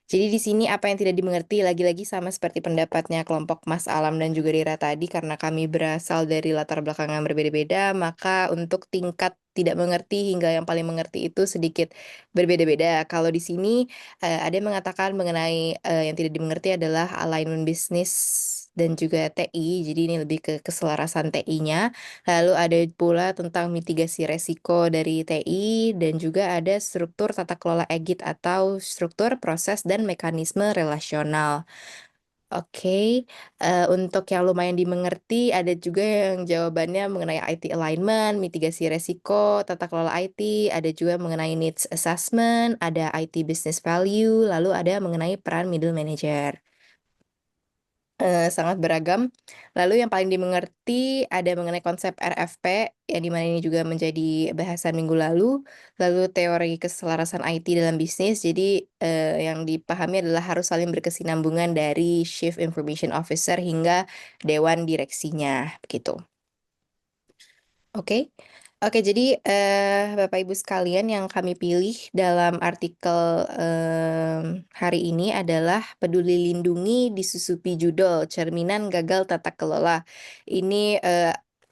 Jadi di sini apa yang tidak dimengerti lagi-lagi sama seperti pendapatnya kelompok Mas Alam dan juga Rira tadi, karena kami berasal dari latar belakang yang berbeda-beda, maka untuk tingkat tidak mengerti hingga yang paling mengerti itu sedikit berbeda-beda. Kalau di sini ada yang mengatakan mengenai yang tidak dimengerti adalah alignment bisnis dan juga TI. Jadi ini lebih ke keselarasan TI-nya. Lalu ada pula tentang mitigasi resiko dari TI dan juga ada struktur tata kelola EGIT atau struktur proses dan mekanisme relasional. Oke, untuk yang lumayan dimengerti ada juga yang jawabannya mengenai IT alignment, mitigasi resiko, tata kelola IT, ada juga mengenai needs assessment, ada IT business value, lalu ada mengenai peran middle manager. Sangat beragam. Lalu yang paling dimengerti ada mengenai konsep RFP, yang dimana ini juga menjadi bahasan minggu lalu. Lalu teori keselarasan IT dalam bisnis, jadi yang dipahami adalah harus saling berkesinambungan dari Chief Information Officer hingga Dewan Direksinya, begitu. Oke. Oke, jadi Bapak Ibu sekalian yang kami pilih dalam artikel hari ini adalah Peduli Lindungi disusupi judul Cerminan Gagal Tata Kelola. Ini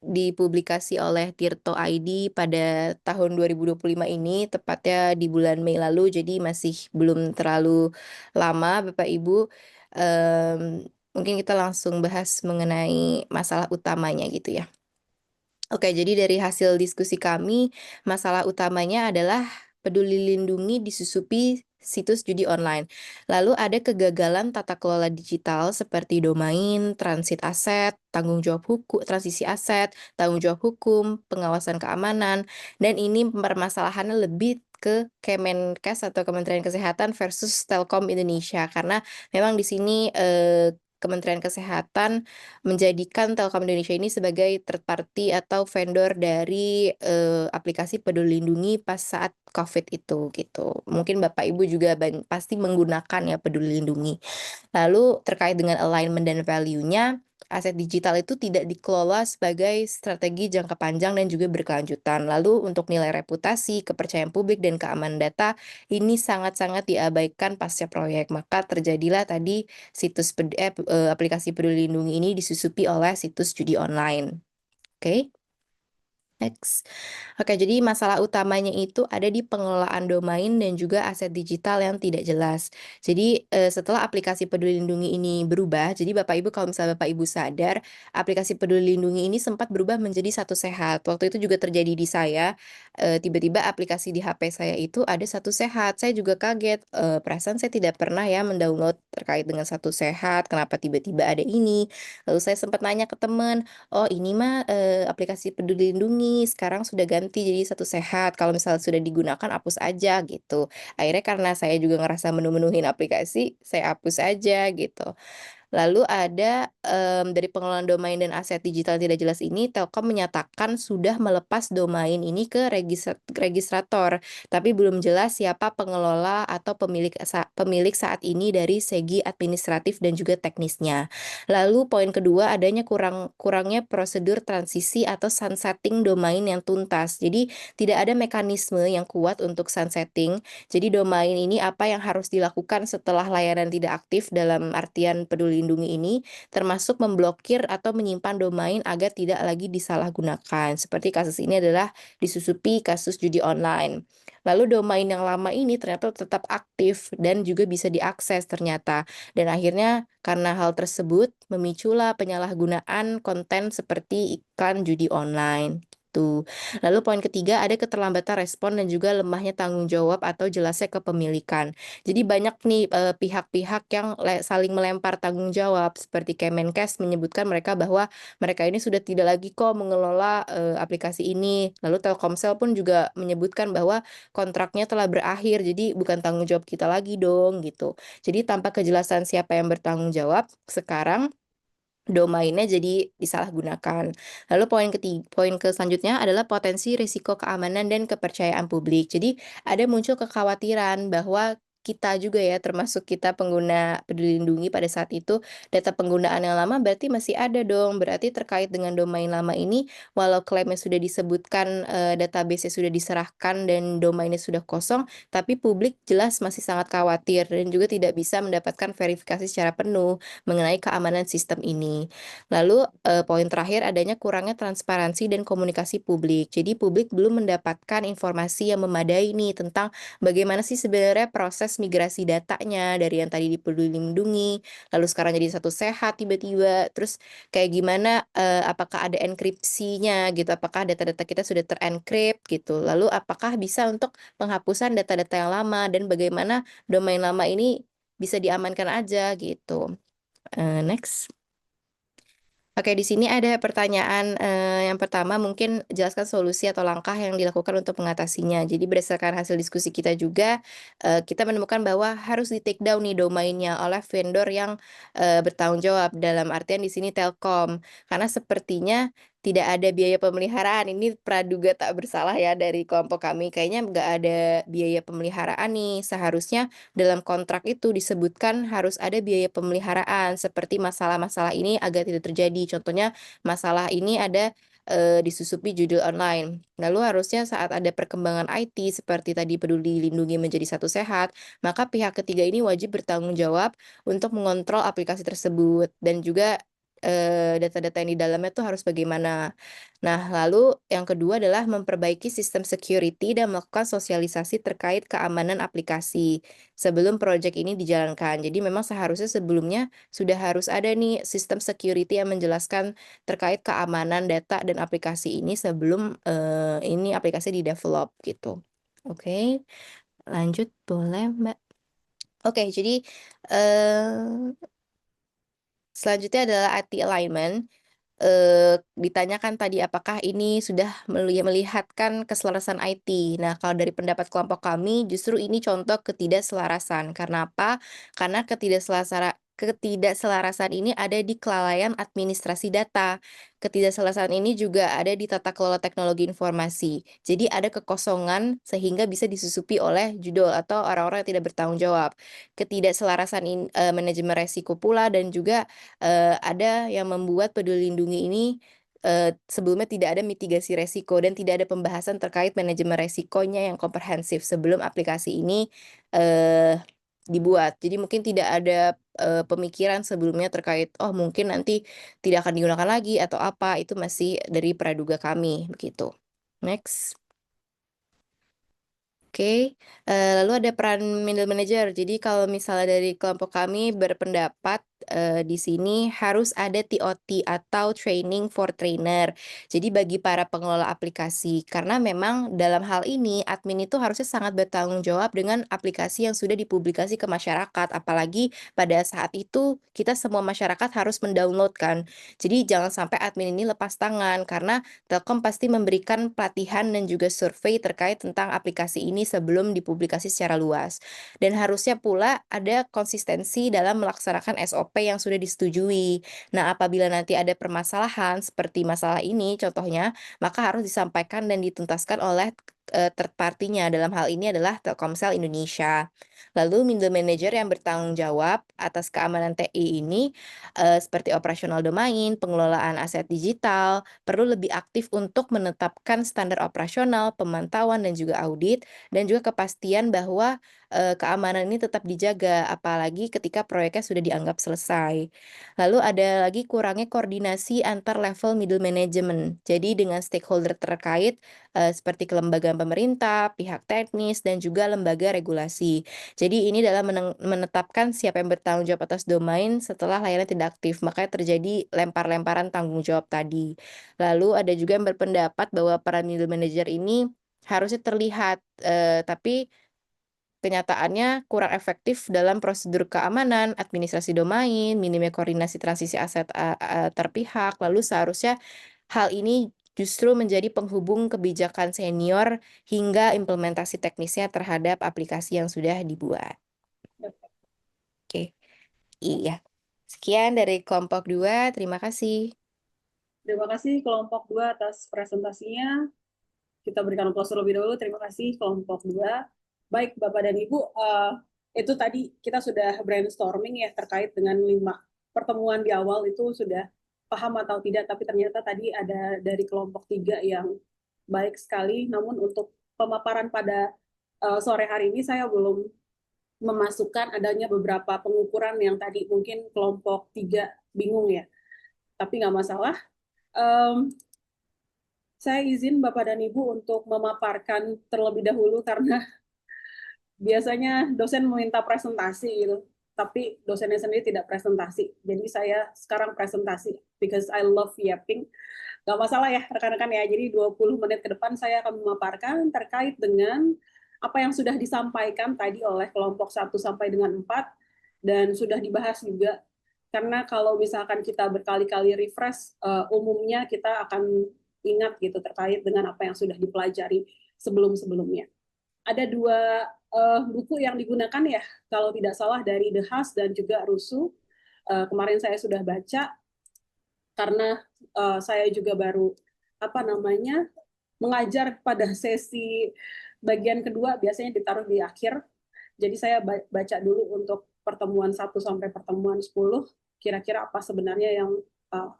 dipublikasi oleh Tirto ID pada tahun 2025 ini, tepatnya di bulan Mei lalu, jadi masih belum terlalu lama Bapak Ibu. Mungkin kita langsung bahas mengenai masalah utamanya gitu ya. Oke, jadi dari hasil diskusi kami, masalah utamanya adalah Peduli Lindungi disusupi situs judi online. Lalu ada kegagalan tata kelola digital seperti domain, transit aset, tanggung jawab hukum, transisi aset, tanggung jawab hukum, pengawasan keamanan, dan ini permasalahannya lebih ke Kemenkes atau Kementerian Kesehatan versus Telkom Indonesia, karena memang di sini Kementerian Kesehatan menjadikan Telkom Indonesia ini sebagai third party atau vendor dari aplikasi Peduli Lindungi pas saat COVID itu gitu. Mungkin Bapak Ibu juga pasti menggunakan ya Peduli Lindungi. Lalu terkait dengan alignment dan value-nya, aset digital itu tidak dikelola sebagai strategi jangka panjang dan juga berkelanjutan. Lalu untuk nilai reputasi, kepercayaan publik, dan keamanan data, ini sangat-sangat diabaikan pasca proyek. Maka terjadilah tadi situs aplikasi Peduli Lindungi ini disusupi oleh situs judi online. Oke. Next. Oke, jadi masalah utamanya itu ada di pengelolaan domain dan juga aset digital yang tidak jelas. Jadi setelah aplikasi Peduli Lindungi ini berubah, jadi Bapak Ibu kalau misalnya Bapak Ibu sadar, aplikasi Peduli Lindungi ini sempat berubah menjadi Satu Sehat. Waktu itu juga terjadi di saya, tiba-tiba aplikasi di HP saya itu ada Satu Sehat. Saya juga kaget, perasaan saya tidak pernah ya mendownload terkait dengan Satu Sehat, kenapa tiba-tiba ada ini. Lalu saya sempat nanya ke teman, oh ini mah aplikasi Peduli Lindungi sekarang sudah ganti jadi Satu Sehat. Kalau misalnya sudah digunakan hapus aja gitu. Akhirnya karena saya juga ngerasa menu-menuhin aplikasi, saya hapus aja gitu. Lalu ada dari pengelolaan domain dan aset digital tidak jelas ini, Telkom menyatakan sudah melepas domain ini ke registrator, tapi belum jelas siapa pengelola atau pemilik saat ini dari segi administratif dan juga teknisnya. Lalu poin kedua, adanya kurangnya prosedur transisi atau sunsetting domain yang tuntas. Jadi tidak ada mekanisme yang kuat untuk sunsetting. Jadi domain ini apa yang harus dilakukan setelah layanan tidak aktif dalam artian Peduli Lindungi ini, termasuk memblokir atau menyimpan domain agar tidak lagi disalahgunakan. Seperti kasus ini adalah disusupi kasus judi online. Lalu domain yang lama ini ternyata tetap aktif dan juga bisa diakses ternyata. Dan akhirnya karena hal tersebut memiculah penyalahgunaan konten seperti iklan judi online. Lalu poin ketiga ada keterlambatan respon dan juga lemahnya tanggung jawab atau jelasnya kepemilikan. Jadi banyak nih pihak-pihak yang saling melempar tanggung jawab, seperti Kemenkes menyebutkan mereka bahwa mereka ini sudah tidak lagi kok mengelola aplikasi ini. Lalu Telkomsel pun juga menyebutkan bahwa kontraknya telah berakhir, jadi bukan tanggung jawab kita lagi dong gitu. Jadi tanpa kejelasan siapa yang bertanggung jawab, sekarang domainnya jadi disalahgunakan. Lalu poin selanjutnya adalah potensi risiko keamanan dan kepercayaan publik. Jadi ada muncul kekhawatiran bahwa kita juga ya, termasuk kita pengguna Peduli Lindungi pada saat itu, data penggunaan yang lama berarti masih ada dong. Berarti terkait dengan domain lama ini, walau klaimnya sudah disebutkan, database-nya sudah diserahkan dan domainnya sudah kosong, tapi publik jelas masih sangat khawatir dan juga tidak bisa mendapatkan verifikasi secara penuh mengenai keamanan sistem ini. Lalu, poin terakhir adanya kurangnya transparansi dan komunikasi publik. Jadi publik belum mendapatkan informasi yang memadai nih tentang bagaimana sih sebenarnya proses migrasi datanya dari yang tadi di Peduli Lindungi, lalu sekarang jadi Satu Sehat tiba-tiba, terus kayak gimana, apakah ada enkripsinya gitu, apakah data-data kita sudah terencrypt gitu, lalu apakah bisa untuk penghapusan data-data yang lama dan bagaimana domain lama ini bisa diamankan aja gitu. Next. Oke, di sini ada pertanyaan, yang pertama mungkin jelaskan solusi atau langkah yang dilakukan untuk mengatasinya. Jadi berdasarkan hasil diskusi kita juga, kita menemukan bahwa harus di-take down nih domainnya oleh vendor yang, bertanggung jawab, dalam artian di sini Telkom. Karena sepertinya tidak ada biaya pemeliharaan, ini praduga tak bersalah ya dari kelompok kami, kayaknya nggak ada biaya pemeliharaan nih, seharusnya dalam kontrak itu disebutkan harus ada biaya pemeliharaan, seperti masalah-masalah ini agar tidak terjadi. Contohnya masalah ini ada, disusupi judul online. Lalu harusnya saat ada perkembangan IT seperti tadi Peduli Lindungi menjadi Satu Sehat, maka pihak ketiga ini wajib bertanggung jawab untuk mengontrol aplikasi tersebut dan juga, data-data yang di dalamnya tuh harus bagaimana. Nah, lalu yang kedua adalah memperbaiki sistem security dan melakukan sosialisasi terkait keamanan aplikasi sebelum proyek ini dijalankan. Jadi memang seharusnya sebelumnya sudah harus ada nih sistem security yang menjelaskan terkait keamanan data dan aplikasi ini sebelum, ini aplikasi di-develop gitu. Oke, lanjut boleh, Mbak? Oke, jadi, selanjutnya adalah IT alignment. Ditanyakan tadi apakah ini sudah melihatkan keselarasan IT. Nah, kalau dari pendapat kelompok kami, justru ini contoh ketidakselarasan. Karena apa? Karena ketidakselarasan ini ada di kelalaian administrasi data. Ketidakselarasan ini juga ada di tata kelola teknologi informasi. Jadi ada kekosongan sehingga bisa disusupi oleh judul atau orang-orang yang tidak bertanggung jawab. Ketidakselarasan manajemen resiko pula dan juga ada yang membuat Peduli Lindungi ini, sebelumnya tidak ada mitigasi resiko dan tidak ada pembahasan terkait manajemen resikonya yang komprehensif sebelum aplikasi ini, dibuat. Jadi mungkin tidak ada, pemikiran sebelumnya terkait, "Oh mungkin nanti tidak akan digunakan lagi," atau apa, itu masih dari praduga kami, begitu. Next. Oke, lalu ada peran middle manager. Jadi kalau misalnya dari kelompok kami berpendapat, di sini harus ada TOT atau training for trainer. Jadi bagi para pengelola aplikasi, karena memang dalam hal ini admin itu harusnya sangat bertanggung jawab dengan aplikasi yang sudah dipublikasi ke masyarakat. Apalagi pada saat itu kita semua masyarakat harus mendownload kan. Jadi jangan sampai admin ini lepas tangan karena Telkom pasti memberikan pelatihan dan juga survei terkait tentang aplikasi ini sebelum dipublikasi secara luas. Dan harusnya pula ada konsistensi dalam melaksanakan SOP yang sudah disetujui. Nah, apabila nanti ada permasalahan seperti masalah ini contohnya, maka harus disampaikan dan dituntaskan oleh third party-nya. Dalam hal ini adalah Telkomsel Indonesia. Lalu middle manager yang bertanggung jawab atas keamanan TI ini, seperti operasional domain, pengelolaan aset digital, perlu lebih aktif untuk menetapkan standar operasional, pemantauan dan juga audit, dan juga kepastian bahwa, keamanan ini tetap dijaga, apalagi ketika proyeknya sudah dianggap selesai. Lalu ada lagi kurangnya koordinasi antar level middle management. Jadi dengan stakeholder terkait, seperti kelembagaan pemerintah, pihak teknis, dan juga lembaga regulasi. Jadi ini dalam menetapkan siapa yang bertanggung jawab atas domain setelah layanan tidak aktif, makanya terjadi lempar-lemparan tanggung jawab tadi. Lalu ada juga yang berpendapat bahwa peran middle manager ini harusnya terlihat, tapi kenyataannya kurang efektif dalam prosedur keamanan, administrasi domain, minimnya koordinasi transisi aset terpihak. Lalu seharusnya hal ini justru menjadi penghubung kebijakan senior hingga implementasi teknisnya terhadap aplikasi yang sudah dibuat. Oke, iya. Sekian dari kelompok 2, terima kasih. Terima kasih kelompok 2 atas presentasinya. Kita berikan aplaus terlebih dahulu. Terima kasih kelompok 2. Baik, Bapak dan Ibu, itu tadi kita sudah brainstorming ya terkait dengan 5 pertemuan di awal itu sudah paham atau tidak, tapi ternyata tadi ada dari kelompok 3 yang baik sekali. Namun untuk pemaparan pada sore hari ini saya belum memasukkan adanya beberapa pengukuran yang tadi mungkin kelompok 3 bingung ya. Tapi nggak masalah. Saya izin Bapak dan Ibu untuk memaparkan terlebih dahulu karena biasanya dosen meminta presentasi gitu, tapi dosennya sendiri tidak presentasi. Jadi saya sekarang presentasi because I love yapping. Nggak masalah ya rekan-rekan ya. Jadi 20 menit ke depan saya akan memaparkan terkait dengan apa yang sudah disampaikan tadi oleh kelompok 1 sampai dengan 4 dan sudah dibahas juga. Karena kalau misalkan kita berkali-kali refresh, umumnya kita akan ingat gitu terkait dengan apa yang sudah dipelajari sebelum-sebelumnya. Ada 2 buku yang digunakan ya, kalau tidak salah dari De Haas dan juga Russo. Kemarin saya sudah baca karena saya juga baru mengajar pada sesi bagian kedua, biasanya ditaruh di akhir. Jadi saya baca dulu untuk pertemuan 1 sampai pertemuan 10, kira-kira apa sebenarnya yang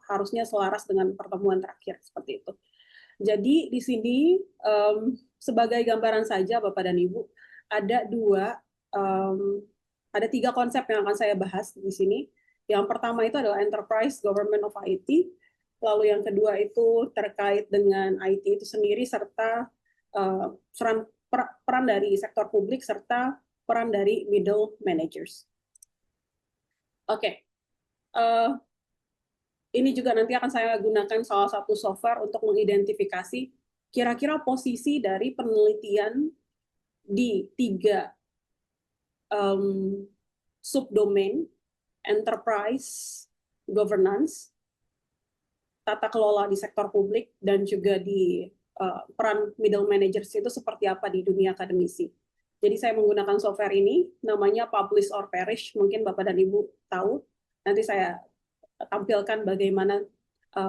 harusnya selaras dengan pertemuan terakhir, seperti itu. Jadi di sini sebagai gambaran saja Bapak dan Ibu, ada 3 konsep yang akan saya bahas di sini. Yang pertama itu adalah Enterprise Government of IT, lalu yang kedua itu terkait dengan IT itu sendiri serta peran dari sektor publik serta peran dari middle managers. Oke. Ini juga nanti akan saya gunakan salah satu software untuk mengidentifikasi kira-kira posisi dari penelitian di 3 subdomain, enterprise, governance, tata kelola di sektor publik, dan juga di peran middle managers itu seperti apa di dunia akademisi. Jadi saya menggunakan software ini, namanya Publish or Perish, mungkin Bapak dan Ibu tahu. Nanti saya tampilkan bagaimana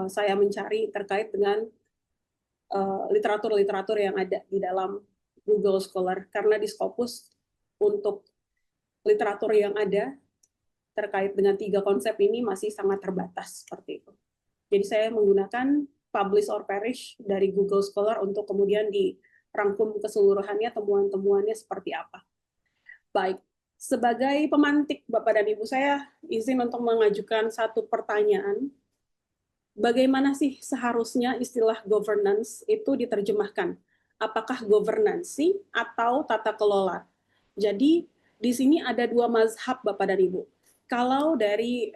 saya mencari terkait dengan literatur-literatur yang ada di dalam Google Scholar, karena di Scopus untuk literatur yang ada terkait dengan 3 konsep ini masih sangat terbatas seperti itu. Jadi saya menggunakan Publish or Perish dari Google Scholar untuk kemudian dirangkum keseluruhannya, temuan-temuannya seperti apa. Baik. Sebagai pemantik Bapak dan Ibu, saya izin untuk mengajukan satu pertanyaan. Bagaimana sih seharusnya istilah governance itu diterjemahkan? Apakah governansi atau tata kelola? Jadi di sini ada 2 mazhab Bapak dan Ibu. Kalau dari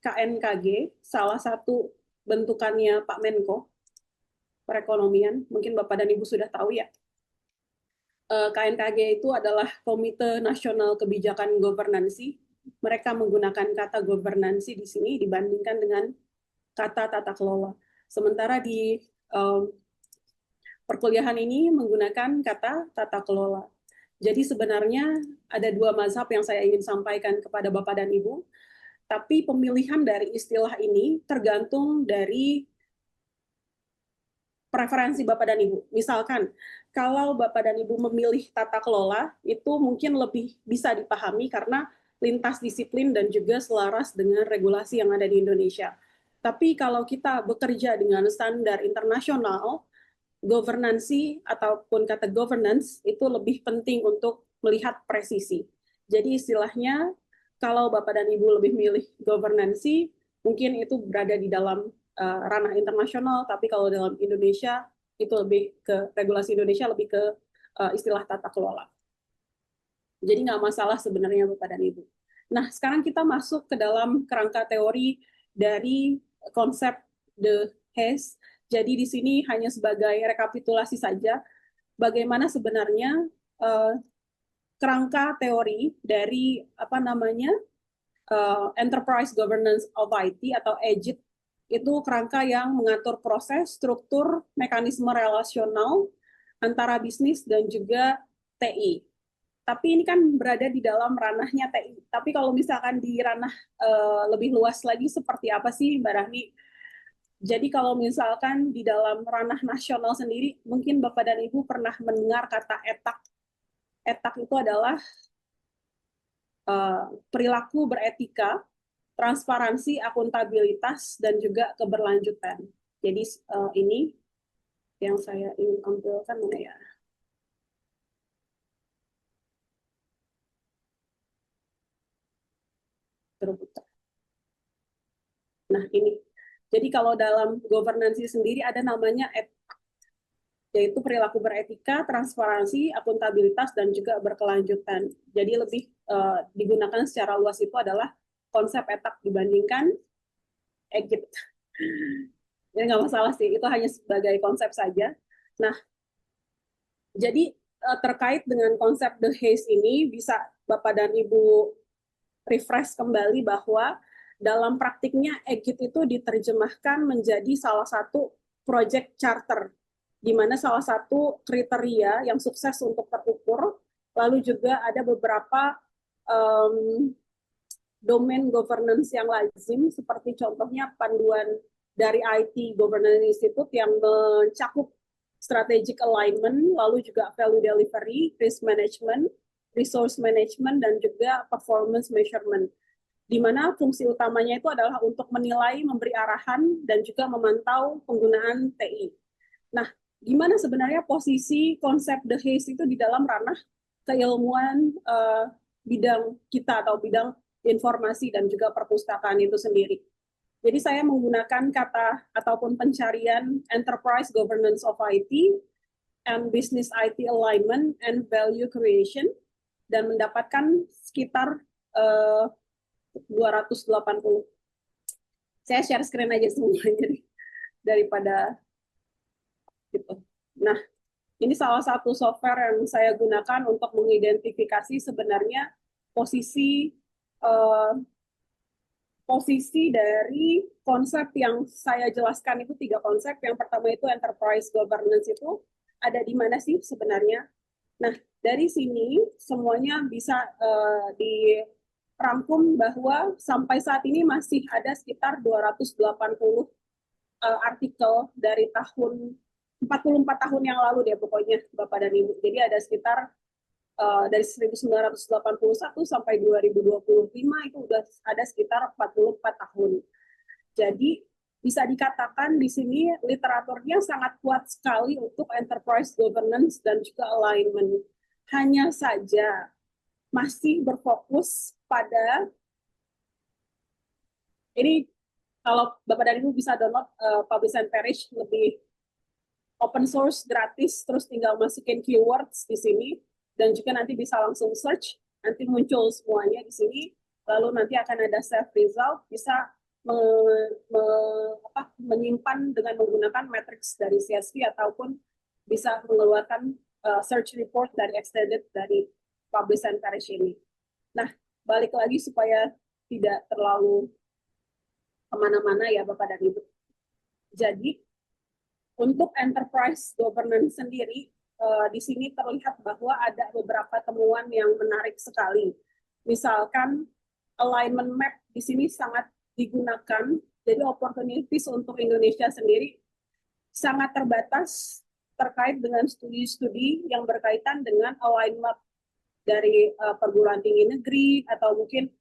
KNKG, salah satu bentukannya Pak Menko Perekonomian, mungkin Bapak dan Ibu sudah tahu ya. KNKG itu adalah Komite Nasional Kebijakan Governansi. Mereka menggunakan kata governansi di sini dibandingkan dengan kata tata kelola. Sementara di perkuliahan ini menggunakan kata tata kelola. Jadi sebenarnya ada 2 mazhab yang saya ingin sampaikan kepada Bapak dan Ibu, tapi pemilihan dari istilah ini tergantung dari preferensi Bapak dan Ibu. Misalkan, kalau Bapak dan Ibu memilih tata kelola, itu mungkin lebih bisa dipahami karena lintas disiplin dan juga selaras dengan regulasi yang ada di Indonesia. Tapi kalau kita bekerja dengan standar internasional, governansi ataupun kata governance itu lebih penting untuk melihat presisi. Jadi istilahnya, kalau Bapak dan Ibu lebih milih governansi, mungkin itu berada di dalam ranah internasional, tapi kalau dalam Indonesia itu lebih ke regulasi Indonesia, lebih ke istilah tata kelola. Jadi nggak masalah sebenarnya Bapak dan Ibu. Nah, sekarang kita masuk ke dalam kerangka teori dari konsep De Haas. Jadi di sini hanya sebagai rekapitulasi saja bagaimana sebenarnya kerangka teori dari Enterprise Governance of IT atau EGIT. Itu kerangka yang mengatur proses, struktur, mekanisme relasional antara bisnis dan juga TI. Tapi ini kan berada di dalam ranahnya TI. Tapi kalau misalkan di ranah lebih luas lagi, seperti apa sih Mbak Rahmi? Jadi kalau misalkan di dalam ranah nasional sendiri, mungkin Bapak dan Ibu pernah mendengar kata ETAK. ETAK itu adalah perilaku beretika, transparansi, akuntabilitas, dan juga keberlanjutan. Jadi ini yang saya ingin tampilkan mana ya? Terputar. Nah ini. Jadi kalau dalam governance sendiri ada namanya yaitu perilaku beretika, transparansi, akuntabilitas, dan juga berkelanjutan. Jadi lebih digunakan secara luas itu adalah konsep etak dibandingkan EGIT. Ya nggak masalah sih, itu hanya sebagai konsep saja. Nah, jadi terkait dengan konsep The Haze ini, bisa Bapak dan Ibu refresh kembali bahwa dalam praktiknya EGIT itu diterjemahkan menjadi salah satu project charter, di mana salah satu kriteria yang sukses untuk terukur, lalu juga ada beberapa domain governance yang lazim, seperti contohnya panduan dari IT Governance Institute yang mencakup strategic alignment, lalu juga value delivery, risk management, resource management, dan juga performance measurement, di mana fungsi utamanya itu adalah untuk menilai, memberi arahan, dan juga memantau penggunaan TI. Nah, gimana sebenarnya posisi konsep The Haze itu di dalam ranah keilmuan bidang kita atau bidang informasi dan juga perpustakaan itu sendiri. Jadi saya menggunakan kata ataupun pencarian Enterprise Governance of IT and Business IT Alignment and Value Creation dan mendapatkan sekitar 280. Saya share screen aja semuanya daripada gitu. Nah, ini salah satu software yang saya gunakan untuk mengidentifikasi sebenarnya posisi dari konsep yang saya jelaskan itu 3 konsep. Yang pertama itu enterprise governance itu ada di mana sih sebenarnya? Nah, dari sini semuanya bisa dirangkum bahwa sampai saat ini masih ada sekitar 280 artikel dari tahun 44 tahun yang lalu deh pokoknya Bapak dan Ibu. Jadi ada sekitar dari 1981 sampai 2025 itu udah ada sekitar 44 tahun. Jadi bisa dikatakan di sini literaturnya sangat kuat sekali untuk enterprise governance dan juga alignment. Hanya saja masih berfokus pada ini, kalau Bapak dan Ibu bisa download Publish and Perish, lebih open source gratis, terus tinggal masukin keywords di sini dan juga nanti bisa langsung search, nanti muncul semuanya di sini, lalu nanti akan ada save result, bisa menyimpan dengan menggunakan matrix dari CSV ataupun bisa mengeluarkan search report dari extended dari Publish and Perish ini. Nah, balik lagi supaya tidak terlalu kemana-mana ya Bapak dan Ibu. Jadi untuk enterprise governance sendiri, di sini terlihat bahwa ada beberapa temuan yang menarik sekali. Misalkan alignment map di sini sangat digunakan, jadi opportunities untuk Indonesia sendiri sangat terbatas terkait dengan studi-studi yang berkaitan dengan alignment dari perguruan tinggi negeri atau mungkin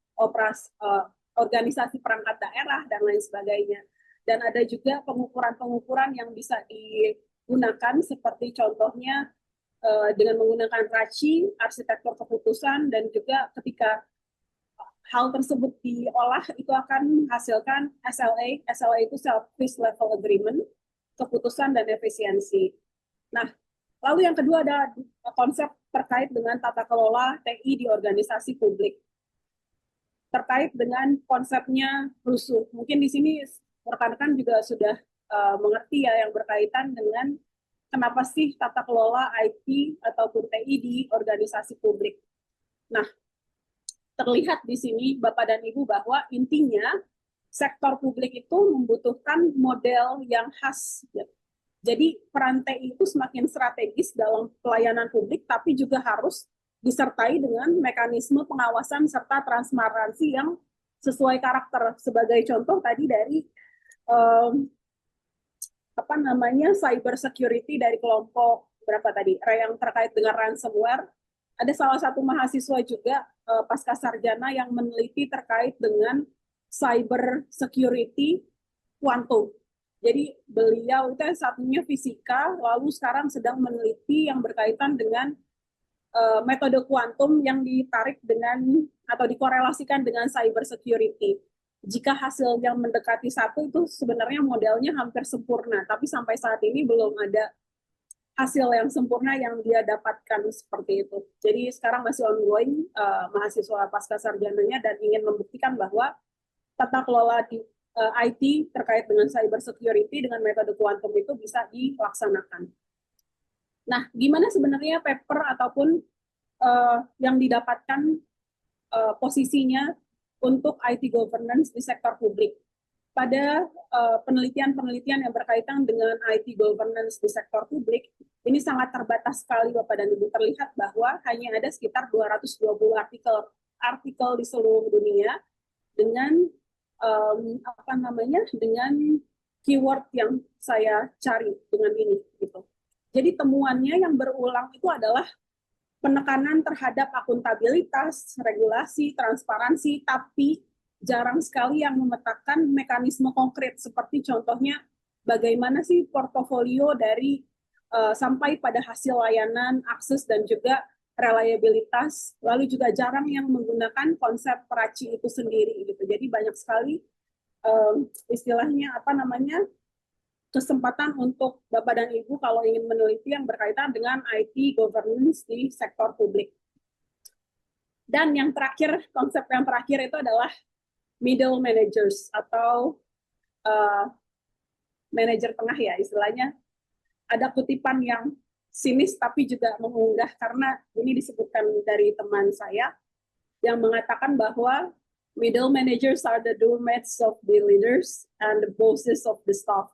organisasi perangkat daerah dan lain sebagainya. Dan ada juga pengukuran-pengukuran yang bisa digunakan seperti contohnya dengan menggunakan RACI, arsitektur keputusan, dan juga ketika hal tersebut diolah itu akan menghasilkan SLA. SLA itu Service Level Agreement, keputusan dan efisiensi. Nah, lalu yang kedua ada konsep terkait dengan tata kelola TI di organisasi publik. Terkait dengan konsepnya rusuh. Mungkin di sini rekan-rekan juga sudah mengerti ya yang berkaitan dengan kenapa sih tata kelola IT ataupun TI di organisasi publik. Nah, terlihat di sini Bapak dan Ibu bahwa intinya sektor publik itu membutuhkan model yang khas. Jadi peran TI itu semakin strategis dalam pelayanan publik, tapi juga harus disertai dengan mekanisme pengawasan serta transparansi yang sesuai karakter. Sebagai contoh tadi dari cyber security dari kelompok berapa tadi yang terkait dengan ransomware ada salah satu mahasiswa juga pasca sarjana yang meneliti terkait dengan cyber security kuantum. Jadi beliau itu satunya fisika, lalu sekarang sedang meneliti yang berkaitan dengan metode kuantum yang ditarik dengan atau dikorelasikan dengan cyber security. Jika hasil yang mendekati satu itu sebenarnya modelnya hampir sempurna, tapi sampai saat ini belum ada hasil yang sempurna yang dia dapatkan seperti itu. Jadi sekarang masih ongoing mahasiswa pasca sarjananya dan ingin membuktikan bahwa tata kelola di IT terkait dengan cyber security dengan metode kuantum itu bisa dilaksanakan. Nah, gimana sebenarnya paper ataupun yang didapatkan posisinya untuk IT governance di sektor publik? Pada penelitian-penelitian yang berkaitan dengan IT governance di sektor publik, ini sangat terbatas sekali Bapak dan Ibu. Terlihat bahwa hanya ada sekitar 220 artikel di seluruh dunia dengan dengan keyword yang saya cari dengan ini gitu. Jadi temuannya yang berulang itu adalah penekanan terhadap akuntabilitas, regulasi, transparansi, tapi jarang sekali yang memetakan mekanisme konkret seperti contohnya bagaimana sih portofolio dari sampai pada hasil layanan, akses dan juga reliabilitas, lalu juga jarang yang menggunakan konsep peraci itu sendiri gitu. Jadi banyak sekali istilahnya kesempatan untuk Bapak dan Ibu kalau ingin meneliti yang berkaitan dengan IT governance di sektor publik. Dan yang terakhir, konsep yang terakhir itu adalah middle managers atau manajer tengah ya istilahnya. Ada kutipan yang sinis tapi juga mengunggah karena ini disebutkan dari teman saya yang mengatakan bahwa middle managers are the doormats of the leaders and the bosses of the staff.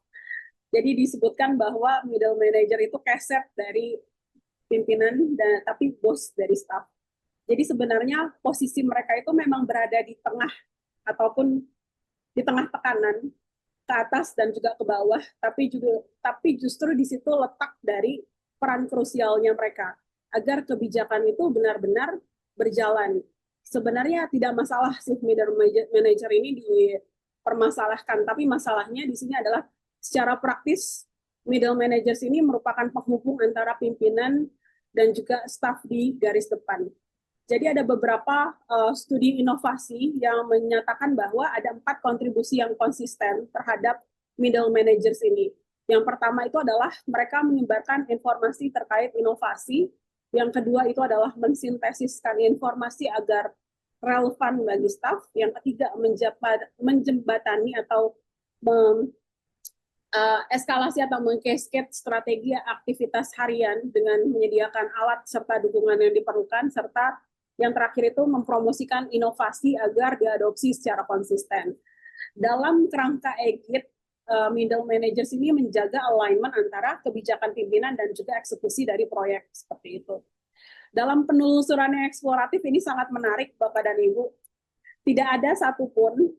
Jadi disebutkan bahwa middle manager itu keset dari pimpinan dan tapi bos dari staff. Jadi sebenarnya posisi mereka itu memang berada di tengah ataupun di tengah tekanan ke atas dan juga ke bawah, tapi justru di situ letak dari peran krusialnya mereka agar kebijakan itu benar-benar berjalan. Sebenarnya tidak masalah sih middle manager ini dipermasalahkan, tapi masalahnya di sini adalah secara praktis middle managers ini merupakan penghubung antara pimpinan dan juga staf di garis depan. Jadi ada beberapa studi inovasi yang menyatakan bahwa ada 4 kontribusi yang konsisten terhadap middle managers ini. Yang pertama itu adalah mereka menyebarkan informasi terkait inovasi. Yang kedua itu adalah mensintesiskan informasi agar relevan bagi staf. Yang ketiga menjembatani atau eskalasi atau mengcascade strategi aktivitas harian dengan menyediakan alat serta dukungan yang diperlukan, serta yang terakhir itu mempromosikan inovasi agar diadopsi secara konsisten. Dalam kerangka EGIT, middle managers ini menjaga alignment antara kebijakan pimpinan dan juga eksekusi dari proyek seperti itu. Dalam penelusuran yang eksploratif ini sangat menarik Bapak dan Ibu. Tidak ada satupun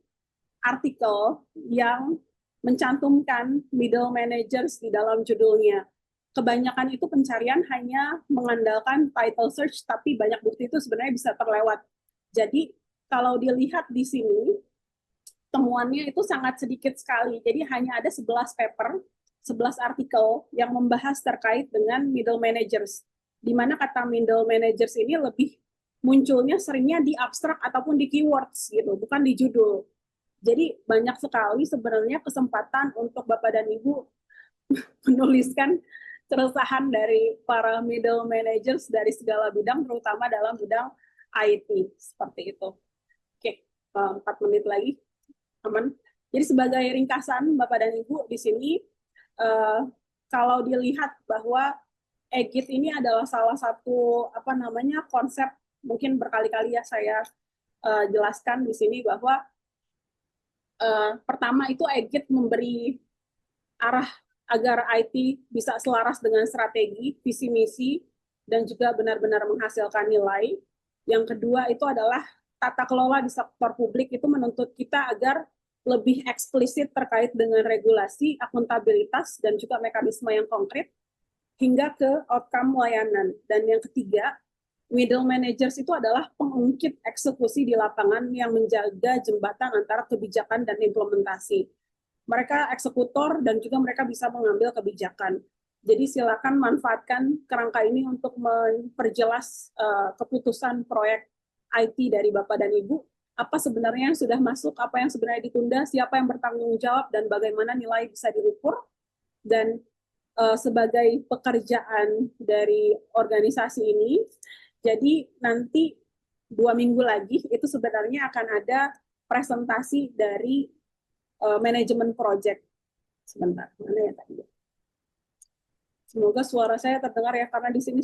artikel yang mencantumkan middle managers di dalam judulnya. Kebanyakan itu pencarian hanya mengandalkan title search, tapi banyak bukti itu sebenarnya bisa terlewat. Jadi kalau dilihat di sini, temuannya itu sangat sedikit sekali. Jadi hanya ada 11 paper, 11 artikel yang membahas terkait dengan middle managers. Di mana kata middle managers ini lebih munculnya seringnya di abstrak ataupun di keywords gitu, bukan di judul. Jadi banyak sekali sebenarnya kesempatan untuk Bapak dan Ibu menuliskan keresahan dari para middle managers dari segala bidang, terutama dalam bidang IT seperti itu. Oke, 4 menit lagi. Aman. Jadi sebagai ringkasan Bapak dan Ibu di sini, kalau dilihat bahwa EGIT ini adalah salah satu konsep, mungkin berkali-kali ya saya jelaskan di sini bahwa pertama itu EGIT memberi arah agar IT bisa selaras dengan strategi, visi misi, dan juga benar-benar menghasilkan nilai. Yang kedua itu adalah tata kelola di sektor publik itu menuntut kita agar lebih eksplisit terkait dengan regulasi, akuntabilitas, dan juga mekanisme yang konkret, hingga ke outcome layanan. Dan yang ketiga, Middle managers itu adalah pengungkit eksekusi di lapangan yang menjaga jembatan antara kebijakan dan implementasi. Mereka eksekutor dan juga mereka bisa mengambil kebijakan. Jadi silakan manfaatkan kerangka ini untuk memperjelas keputusan proyek IT dari Bapak dan Ibu. Apa sebenarnya yang sudah masuk, apa yang sebenarnya ditunda, siapa yang bertanggung jawab, dan bagaimana nilai bisa diukur. Dan sebagai pekerjaan dari organisasi ini, jadi nanti 2 minggu lagi itu sebenarnya akan ada presentasi dari manajemen project. Sebentar, mana ya tadi? Semoga suara saya terdengar ya, karena di sini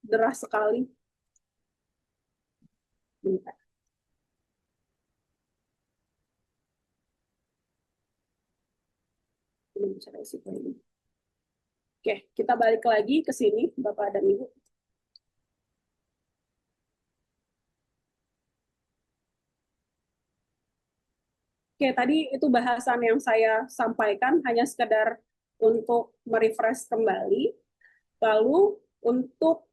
deras sekali. Bentar. Oke, kita balik lagi ke sini, Bapak dan Ibu. Oke, tadi itu bahasan yang saya sampaikan hanya sekedar untuk merefresh kembali. Lalu untuk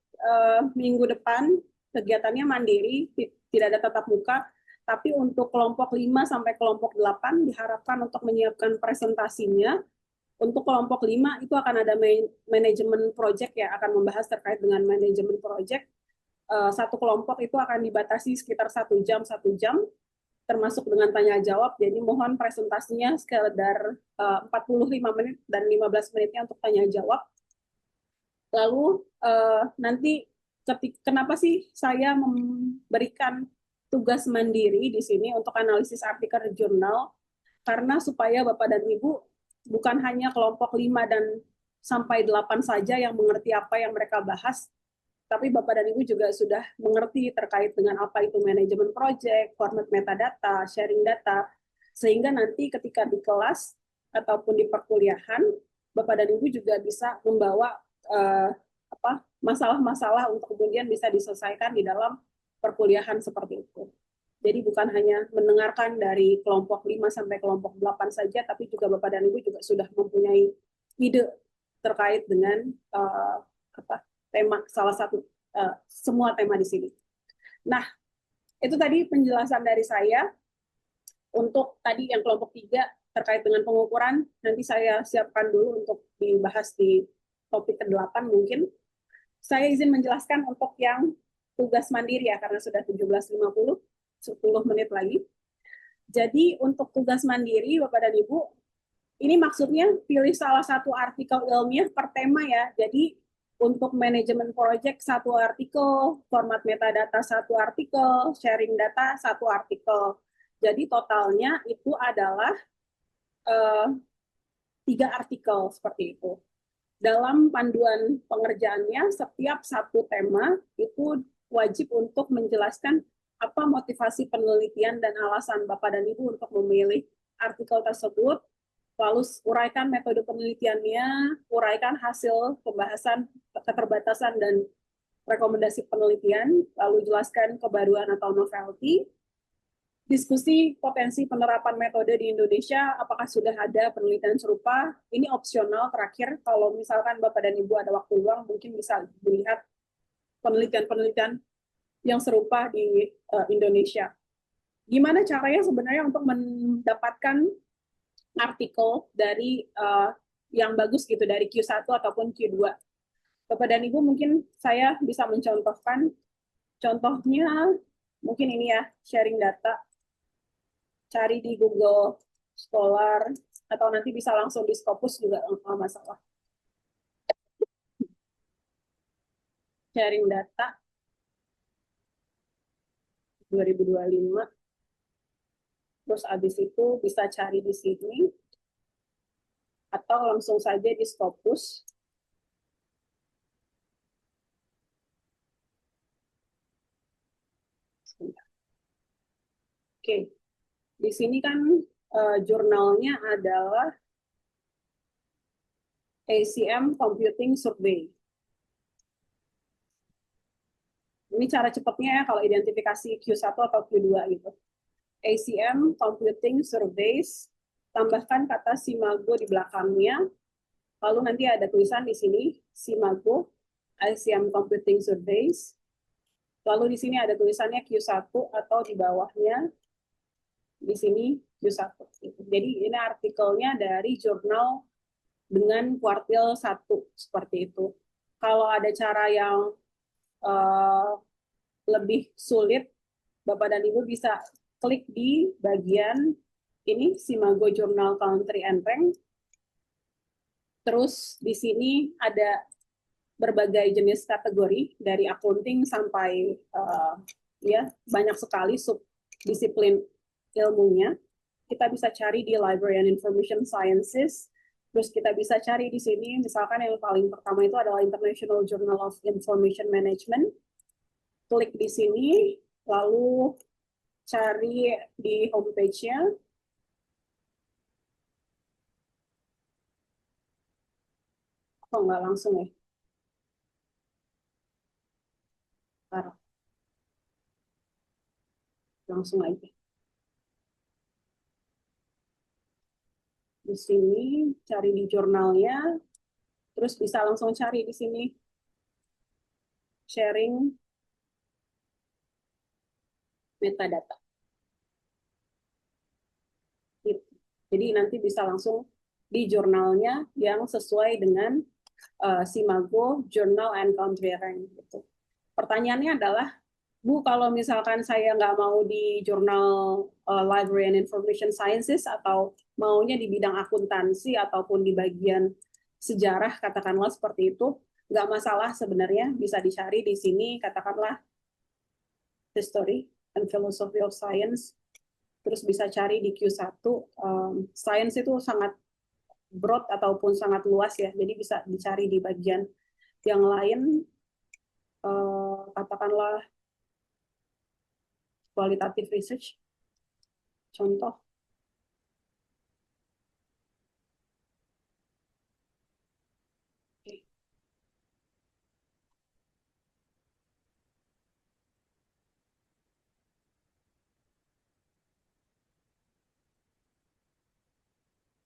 minggu depan kegiatannya mandiri, tidak ada tatap muka, tapi untuk kelompok 5 sampai kelompok 8 diharapkan untuk menyiapkan presentasinya. Untuk kelompok 5 itu akan ada manajemen project ya, akan membahas terkait dengan manajemen project. Satu kelompok itu akan dibatasi sekitar 1 jam, termasuk dengan tanya jawab. Jadi mohon presentasinya sekedar 45 menit dan 15 menitnya untuk tanya jawab. Lalu nanti kenapa sih saya memberikan tugas mandiri di sini untuk analisis artikel jurnal? Karena supaya Bapak dan Ibu bukan hanya kelompok 5 dan sampai 8 saja yang mengerti apa yang mereka bahas, tapi Bapak dan Ibu juga sudah mengerti terkait dengan apa itu manajemen project, format metadata, sharing data, sehingga nanti ketika di kelas ataupun di perkuliahan, Bapak dan Ibu juga bisa membawa masalah-masalah untuk kemudian bisa diselesaikan di dalam perkuliahan seperti itu. Jadi bukan hanya mendengarkan dari kelompok 5 sampai kelompok 8 saja, tapi juga Bapak dan Ibu juga sudah mempunyai ide terkait dengan tema, salah satu semua tema di sini. Nah, itu tadi penjelasan dari saya. Untuk tadi yang kelompok 3 terkait dengan pengukuran, nanti saya siapkan dulu untuk dibahas di topik ke-8 mungkin. Saya izin menjelaskan untuk yang tugas mandiri ya, karena sudah 17.50, 10 menit lagi. Jadi untuk tugas mandiri, Bapak dan Ibu, ini maksudnya pilih salah satu artikel ilmiah per tema ya. Jadi untuk manajemen project 1 artikel, format metadata 1 artikel, sharing data 1 artikel. Jadi totalnya itu adalah 3 artikel seperti itu. Dalam panduan pengerjaannya, setiap satu tema itu wajib untuk menjelaskan apa motivasi penelitian dan alasan Bapak dan Ibu untuk memilih artikel tersebut, lalu uraikan metode penelitiannya, uraikan hasil pembahasan, keterbatasan, dan rekomendasi penelitian, lalu jelaskan kebaruan atau novelty, diskusi potensi penerapan metode di Indonesia, apakah sudah ada penelitian serupa, ini opsional terakhir, kalau misalkan Bapak dan Ibu ada waktu luang, mungkin bisa melihat penelitian-penelitian yang serupa di Indonesia. Gimana caranya sebenarnya untuk mendapatkan artikel dari yang bagus gitu, dari Q1 ataupun Q2. Bapak dan Ibu mungkin saya bisa mencontohkan, contohnya mungkin ini ya, sharing data. Cari di Google Scholar, atau nanti bisa langsung di Scopus juga nggak masalah. Sharing data 2025. Terus habis itu bisa cari di sini, atau langsung saja di Scopus. Oke. Di sini kan jurnalnya adalah ACM Computing Survey. Ini cara cepatnya ya kalau identifikasi Q1 atau Q2 gitu. ACM Computing Surveys, tambahkan kata SIMAGO di belakangnya, lalu nanti ada tulisan di sini, SIMAGO, ACM Computing Surveys, Lalu di sini ada tulisannya Q1 atau di bawahnya di sini Q1. Jadi ini artikelnya dari jurnal dengan kuartil 1 seperti itu. Kalau ada cara yang lebih sulit, Bapak dan Ibu bisa klik di bagian ini Simago Journal Country and Rank. Terus di sini ada berbagai jenis kategori dari accounting sampai ya banyak sekali subdisiplin ilmunya. Kita bisa cari di Library and Information Sciences. Terus kita bisa cari di sini, misalkan yang paling pertama itu adalah International Journal of Information Management. Klik di sini, lalu cari di homepage-nya. Oh, nggak langsung ya. Taruh. Langsung aja. Di sini cari di jurnalnya, terus bisa langsung cari di sini sharing metadata. Gitu. Jadi nanti bisa langsung di jurnalnya yang sesuai dengan Simago Journal and Country Rank. Gitu. Pertanyaannya adalah, Bu, kalau misalkan saya nggak mau di jurnal Library and Information Sciences atau maunya di bidang akuntansi ataupun di bagian sejarah, katakanlah seperti itu, nggak masalah sebenarnya, bisa dicari di sini, katakanlah History and Philosophy of Science, terus bisa cari di Q1. Science itu sangat broad ataupun sangat luas ya, jadi bisa dicari di bagian yang lain, katakanlah qualitative research, contoh.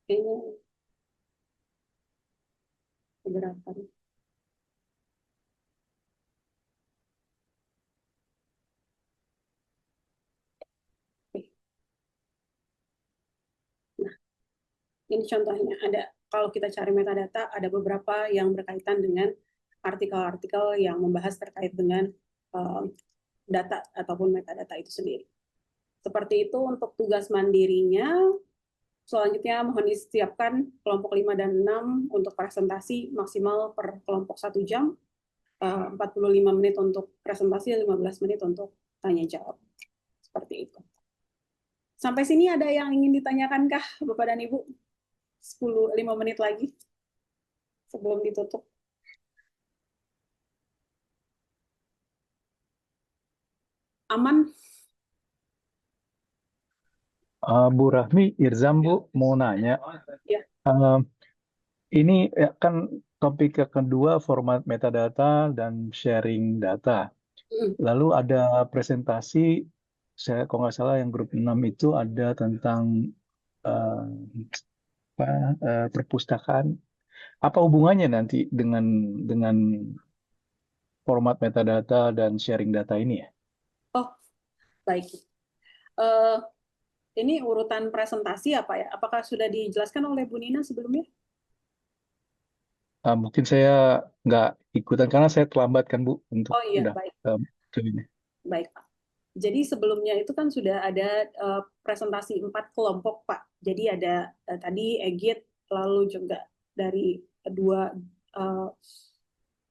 Kayaknya beberapa nih. Nah, ini contohnya ada, kalau kita cari metadata, ada beberapa yang berkaitan dengan artikel-artikel yang membahas terkait dengan data ataupun metadata itu sendiri. Seperti itu untuk tugas mandirinya. Selanjutnya mohon disiapkan kelompok 5 dan 6 untuk presentasi maksimal per kelompok 1 jam, 45 menit untuk presentasi, 15 menit untuk tanya jawab. Seperti itu. Sampai sini ada yang ingin ditanyakankah Bapak dan Ibu? 5 menit lagi sebelum ditutup. Aman? Bu Rahmi, Irzam Bu mau nanya. Ya. Ini kan topik yang kedua format metadata dan sharing data. Lalu ada presentasi, saya kalau nggak salah yang grup 6 itu ada tentang perpustakaan. Apa hubungannya nanti dengan format metadata dan sharing data ini ya? Oh, baik. Ini urutan presentasi apa ya? Apakah sudah dijelaskan oleh Bu Nina sebelumnya? Mungkin saya nggak ikutan karena saya terlambat kan Bu untuk Oh iya, baik. ini. Baik, Pak. Jadi sebelumnya itu kan sudah ada presentasi 4 kelompok, Pak. Jadi ada tadi Egit, lalu juga dari 2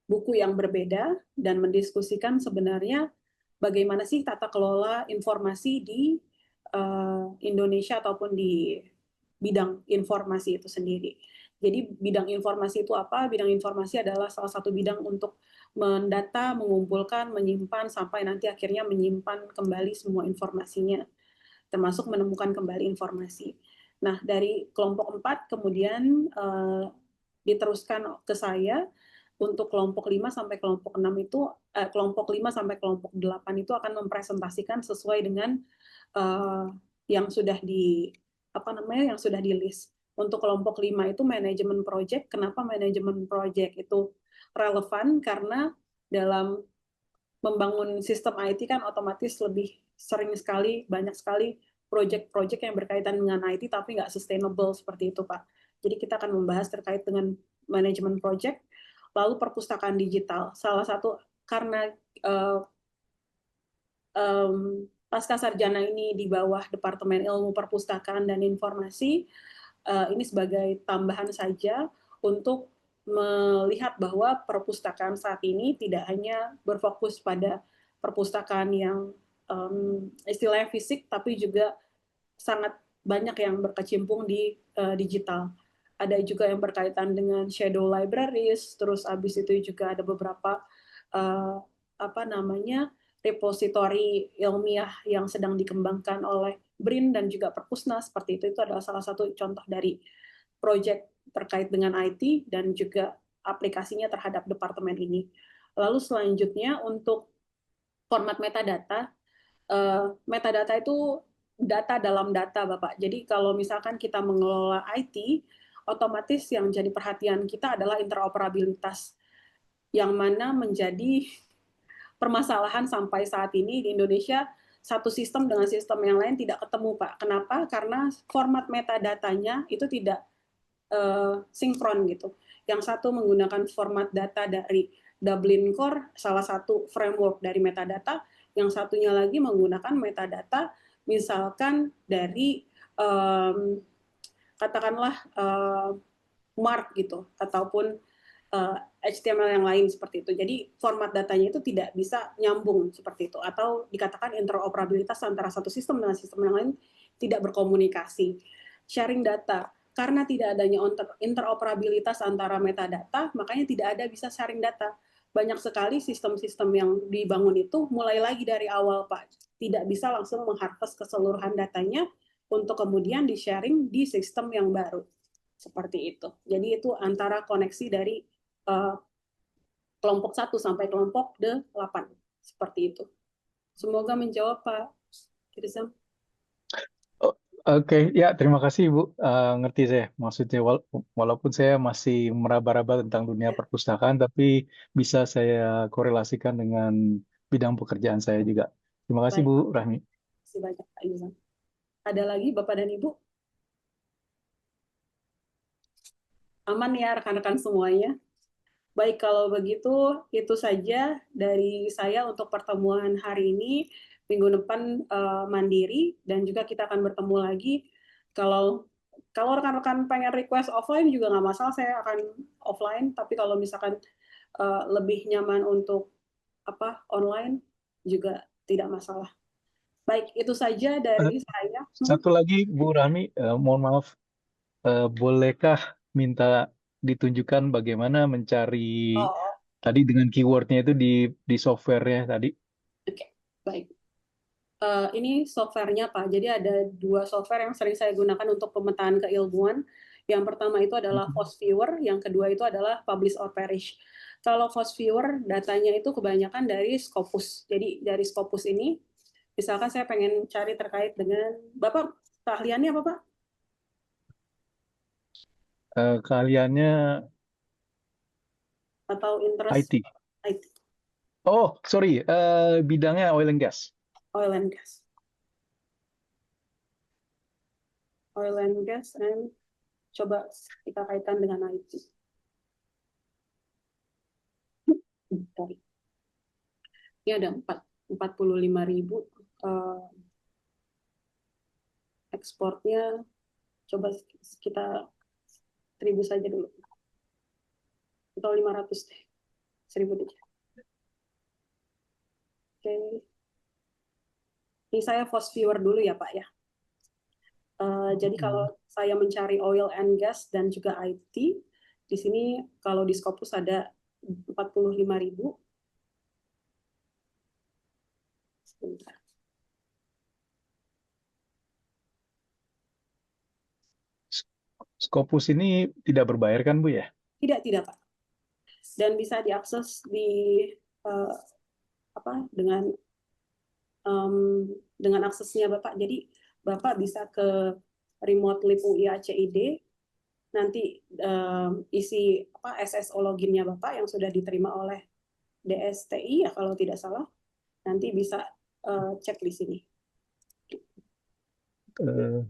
buku yang berbeda dan mendiskusikan sebenarnya bagaimana sih tata kelola informasi di Indonesia ataupun di bidang informasi itu sendiri. Jadi bidang informasi itu apa? Bidang informasi adalah salah satu bidang untuk mendata, mengumpulkan, menyimpan, sampai nanti akhirnya menyimpan kembali semua informasinya, termasuk menemukan kembali informasi. Nah, dari kelompok 4 kemudian diteruskan ke saya untuk kelompok 5 sampai kelompok 6 itu, kelompok 5 sampai kelompok 8 itu akan mempresentasikan sesuai dengan yang sudah yang sudah di list. Untuk kelompok 5 itu manajemen project. Kenapa manajemen project itu relevan? Karena dalam membangun sistem IT kan otomatis lebih sering sekali, banyak sekali project-project yang berkaitan dengan IT tapi nggak sustainable seperti itu, Pak. Jadi kita akan membahas terkait dengan manajemen project, lalu perpustakaan digital. Salah satu karena pasca sarjana ini di bawah Departemen Ilmu Perpustakaan dan Informasi, ini sebagai tambahan saja untuk melihat bahwa perpustakaan saat ini tidak hanya berfokus pada perpustakaan yang istilahnya fisik, tapi juga sangat banyak yang berkecimpung di digital. Ada juga yang berkaitan dengan shadow libraries, terus habis itu juga ada beberapa repositori ilmiah yang sedang dikembangkan oleh BRIN dan juga Perpusnas, seperti itu adalah salah satu contoh dari proyek terkait dengan IT dan juga aplikasinya terhadap departemen ini. Lalu selanjutnya untuk format metadata, metadata itu data dalam data, Bapak. Jadi kalau misalkan kita mengelola IT, otomatis yang jadi perhatian kita adalah interoperabilitas, yang mana menjadi permasalahan sampai saat ini di Indonesia, satu sistem dengan sistem yang lain tidak ketemu, Pak. Kenapa? Karena format metadatanya itu tidak sinkron gitu. Yang satu menggunakan format data dari Dublin Core, salah satu framework dari metadata, yang satunya lagi menggunakan metadata misalkan dari katakanlah MARC gitu, ataupun HTML yang lain seperti itu. Jadi format datanya itu tidak bisa nyambung seperti itu, atau dikatakan interoperabilitas antara satu sistem dengan sistem yang lain tidak berkomunikasi. Sharing data, karena tidak adanya interoperabilitas antara metadata, makanya tidak ada bisa sharing data. Banyak sekali sistem-sistem yang dibangun itu mulai lagi dari awal, Pak. Tidak bisa langsung mengharvest keseluruhan datanya untuk kemudian di-sharing di sistem yang baru. Seperti itu. Jadi itu antara koneksi dari kelompok 1 sampai kelompok 8. Seperti itu. Semoga menjawab, Pak Kirzam. Oke, ya terima kasih Ibu. Ngerti saya. Maksudnya walaupun saya masih meraba-raba tentang dunia perpustakaan, tapi bisa saya korelasikan dengan bidang pekerjaan saya juga. Terima kasih Baik. Bu Rahmi. Terima kasih banyak, Pak Kirzam. Ada lagi Bapak dan Ibu? Aman ya rekan-rekan semuanya? Baik, kalau begitu itu saja dari saya untuk pertemuan hari ini. Minggu depan mandiri dan juga kita akan bertemu lagi. Kalau rekan-rekan pengen request offline juga nggak masalah, saya akan offline. Tapi kalau misalkan lebih nyaman untuk online juga tidak masalah. Baik, itu saja dari saya. Satu lagi Bu Rahmi, mohon maaf, bolehkah minta ditunjukkan bagaimana mencari tadi dengan keywordnya itu di softwarenya tadi? Oke, baik. Ini softwarenya, Pak. Jadi ada 2 software yang sering saya gunakan untuk pemetaan keilmuan. Yang pertama itu adalah FOSViewer, yang kedua itu adalah Publish or Perish. Kalau FOSViewer, datanya itu kebanyakan dari Scopus. Jadi dari Scopus ini, misalkan saya pengen cari terkait dengan, Bapak keahliannya apa, Pak? Keahliannya Atau interest? IT. IT. Oh, sorry, bidangnya oil and gas. Oil and gas. Oil and gas, and coba kita kaitkan dengan IT. Ini ada 45.000 ekspornya, coba kita 1.000 saja dulu. Atau 500 deh. 1.000 aja. Oke. Ini saya FOSViewer dulu ya, Pak ya. Jadi kalau saya mencari oil and gas dan juga IT, di sini kalau di Scopus ada 45.000. Sebentar. Scopus ini tidak berbayar kan Bu ya? Tidak, Pak. Dan bisa diakses di dengan aksesnya Bapak. Jadi Bapak bisa ke remote lib UI ACID, nanti isi SSO loginnya Bapak yang sudah diterima oleh DSTI ya kalau tidak salah. Nanti bisa cek di sini.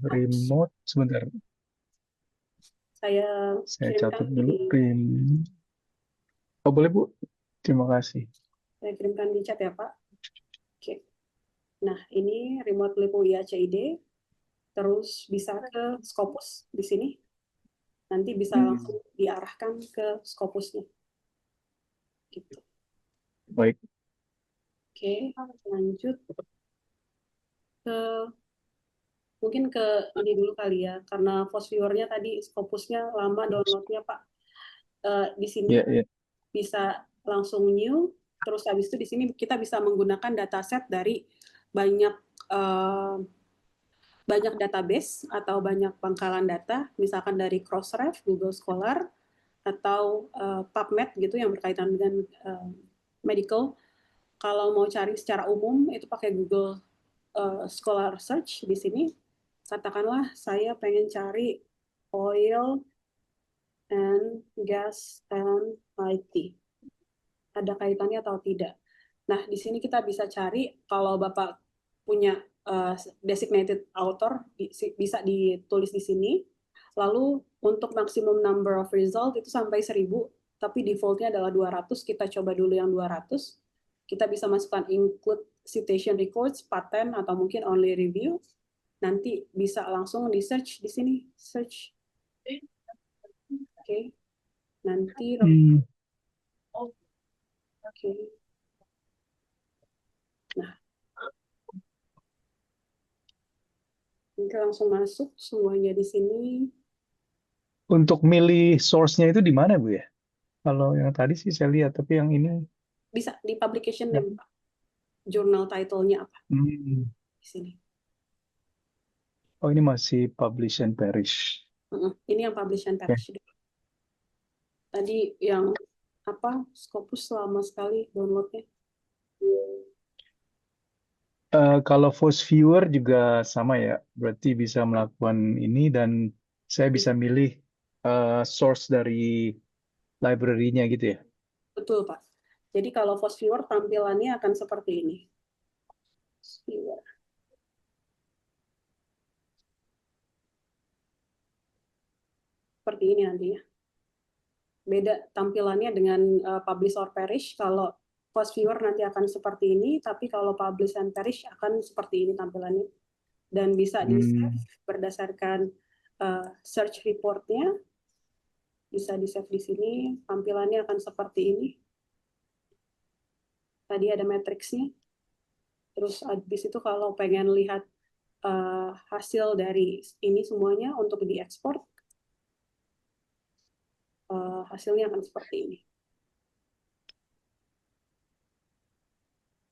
Remote sebentar, Saya saya kirimkan catat dulu. di Oh boleh Bu, terima kasih. saya kirimkan di chat ya Pak. Oke. Nah, ini remote LIPO IACID, terus bisa ke Scopus di sini. Nanti bisa langsung diarahkan ke Scopusnya. Gitu. Baik. Oke, lanjut ke mungkin ke ini dulu kali ya, karena Force Viewer-nya tadi Scopusnya lama downloadnya Pak. Di sini Ya, ya. bisa langsung new, terus habis itu di sini kita bisa menggunakan dataset dari banyak database atau banyak pangkalan data, misalkan dari Crossref, Google Scholar, atau PubMed gitu yang berkaitan dengan medical. Kalau mau cari secara umum itu pakai Google Scholar Search di sini. Katakanlah saya pengen cari oil and gas and IT. Ada kaitannya atau tidak? Nah, di sini kita bisa cari kalau Bapak punya designated author bisa ditulis di sini. Lalu untuk maximum number of result itu sampai 1000, tapi defaultnya adalah 200. Kita coba dulu yang 200. Kita bisa masukkan include citation records, patent, atau mungkin only review. Nanti bisa langsung di search di sini, search. Oke. Nanti oke. Nah, nanti langsung masuk semuanya di sini. Untuk milih source-nya itu di mana Bu ya? Kalau yang tadi sih saya lihat, tapi yang ini Bisa di publication name, Pak. Jurnal title-nya apa? Di sini. Oh, ini masih publish and perish. Ini yang publish and perish. Tadi yang apa? Scopus lama sekali downloadnya. Kalau Force Viewer juga sama ya, berarti bisa melakukan ini dan saya bisa milih source dari library-nya gitu ya. Betul, Pak. Jadi kalau Force Viewer tampilannya akan seperti ini. Force Viewer. Seperti ini nantinya. Beda tampilannya dengan publish or perish. Kalau Force Viewer nanti akan seperti ini, tapi kalau publish and perish akan seperti ini tampilannya. Dan bisa di-save berdasarkan search report-nya. Bisa di-save di sini, tampilannya akan seperti ini. Tadi ada matriksnya. Terus habis itu kalau pengen lihat hasil dari ini semuanya untuk diekspor, hasilnya akan seperti ini.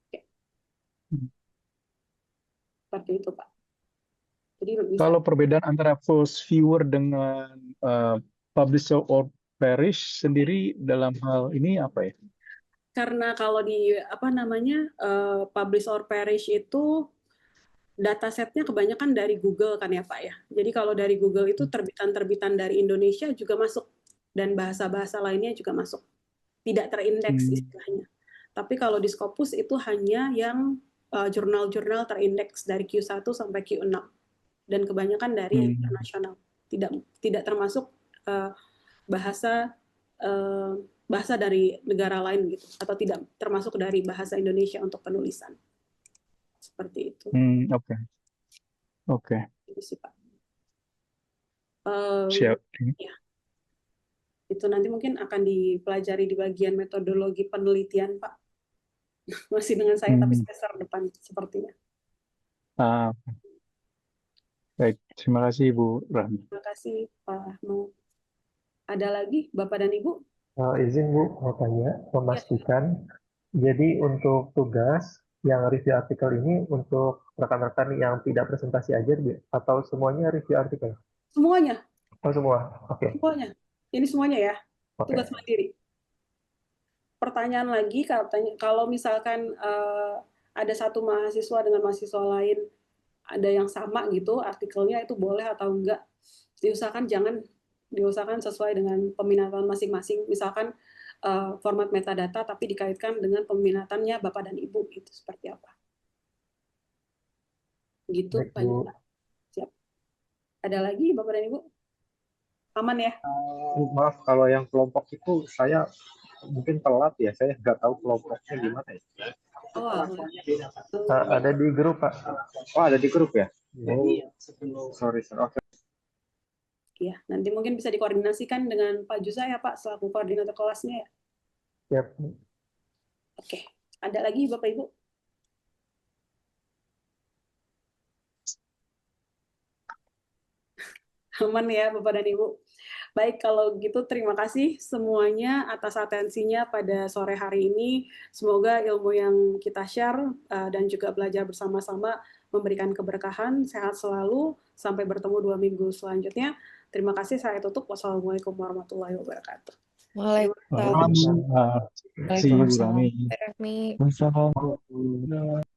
Oke. Seperti itu, Pak. Jadi bisa. Kalau perbedaan antara Force Viewer dengan publish or perish sendiri dalam hal ini apa ya? Karena kalau di apa namanya publish or perish itu datasetnya kebanyakan dari Google kan ya Pak ya. Jadi kalau dari Google itu terbitan-terbitan dari Indonesia juga masuk dan bahasa-bahasa lainnya juga masuk. Tidak terindeks istilahnya. Tapi kalau di Scopus itu hanya yang jurnal-jurnal terindeks dari Q1 sampai Q6 dan kebanyakan dari yang internasional. Tidak termasuk bahasa dari negara lain gitu, atau tidak termasuk dari bahasa Indonesia untuk penulisan. Seperti itu. Oke. Itu sih Pak. Siap. Ya. Itu nanti mungkin akan dipelajari di bagian metodologi penelitian Pak. Masih dengan saya tapi semester depan sepertinya. Baik, terima kasih Ibu Rahmi. Terima kasih Pak Ahmad. Ada lagi Bapak dan Ibu? Izin Bu, mau tanya, memastikan. Jadi untuk tugas yang review artikel ini untuk rekan-rekan yang tidak presentasi aja, atau semuanya review artikel? Semuanya. Oh semua, oke. Semuanya. Ini semuanya ya, tugas mandiri. Pertanyaan lagi, kalau misalkan ada satu mahasiswa dengan mahasiswa lain, ada yang sama gitu, artikelnya itu boleh atau enggak, diusahakan sesuai dengan peminatan masing-masing. Misalkan format metadata tapi dikaitkan dengan peminatannya Bapak dan Ibu, itu seperti apa. Gitu Baik, Pak Bu. Juna. Siap. Ada lagi Bapak dan Ibu? Aman ya? Maaf, kalau yang kelompok itu saya mungkin telat ya, saya nggak tahu kelompoknya gimana ya. Oh, alah. Ada di grup, Pak. Oh, ada di grup ya? Oh, sorry. Oke. Ya, nanti mungkin bisa dikoordinasikan dengan Pak Jusa ya Pak, selaku koordinator kelasnya ya. Siap. Oke, ada lagi Bapak Ibu? Aman ya Bapak dan Ibu. Baik, kalau gitu terima kasih semuanya atas atensinya pada sore hari ini. Semoga ilmu yang kita share dan juga belajar bersama-sama memberikan keberkahan, sehat selalu, sampai bertemu 2 minggu selanjutnya. Terima kasih, saya tutup. Wassalamualaikum warahmatullahi wabarakatuh. Waalaikumsalam. See you, Waalaikumsalam. Rami. Rahmi. Waalaikumsalam.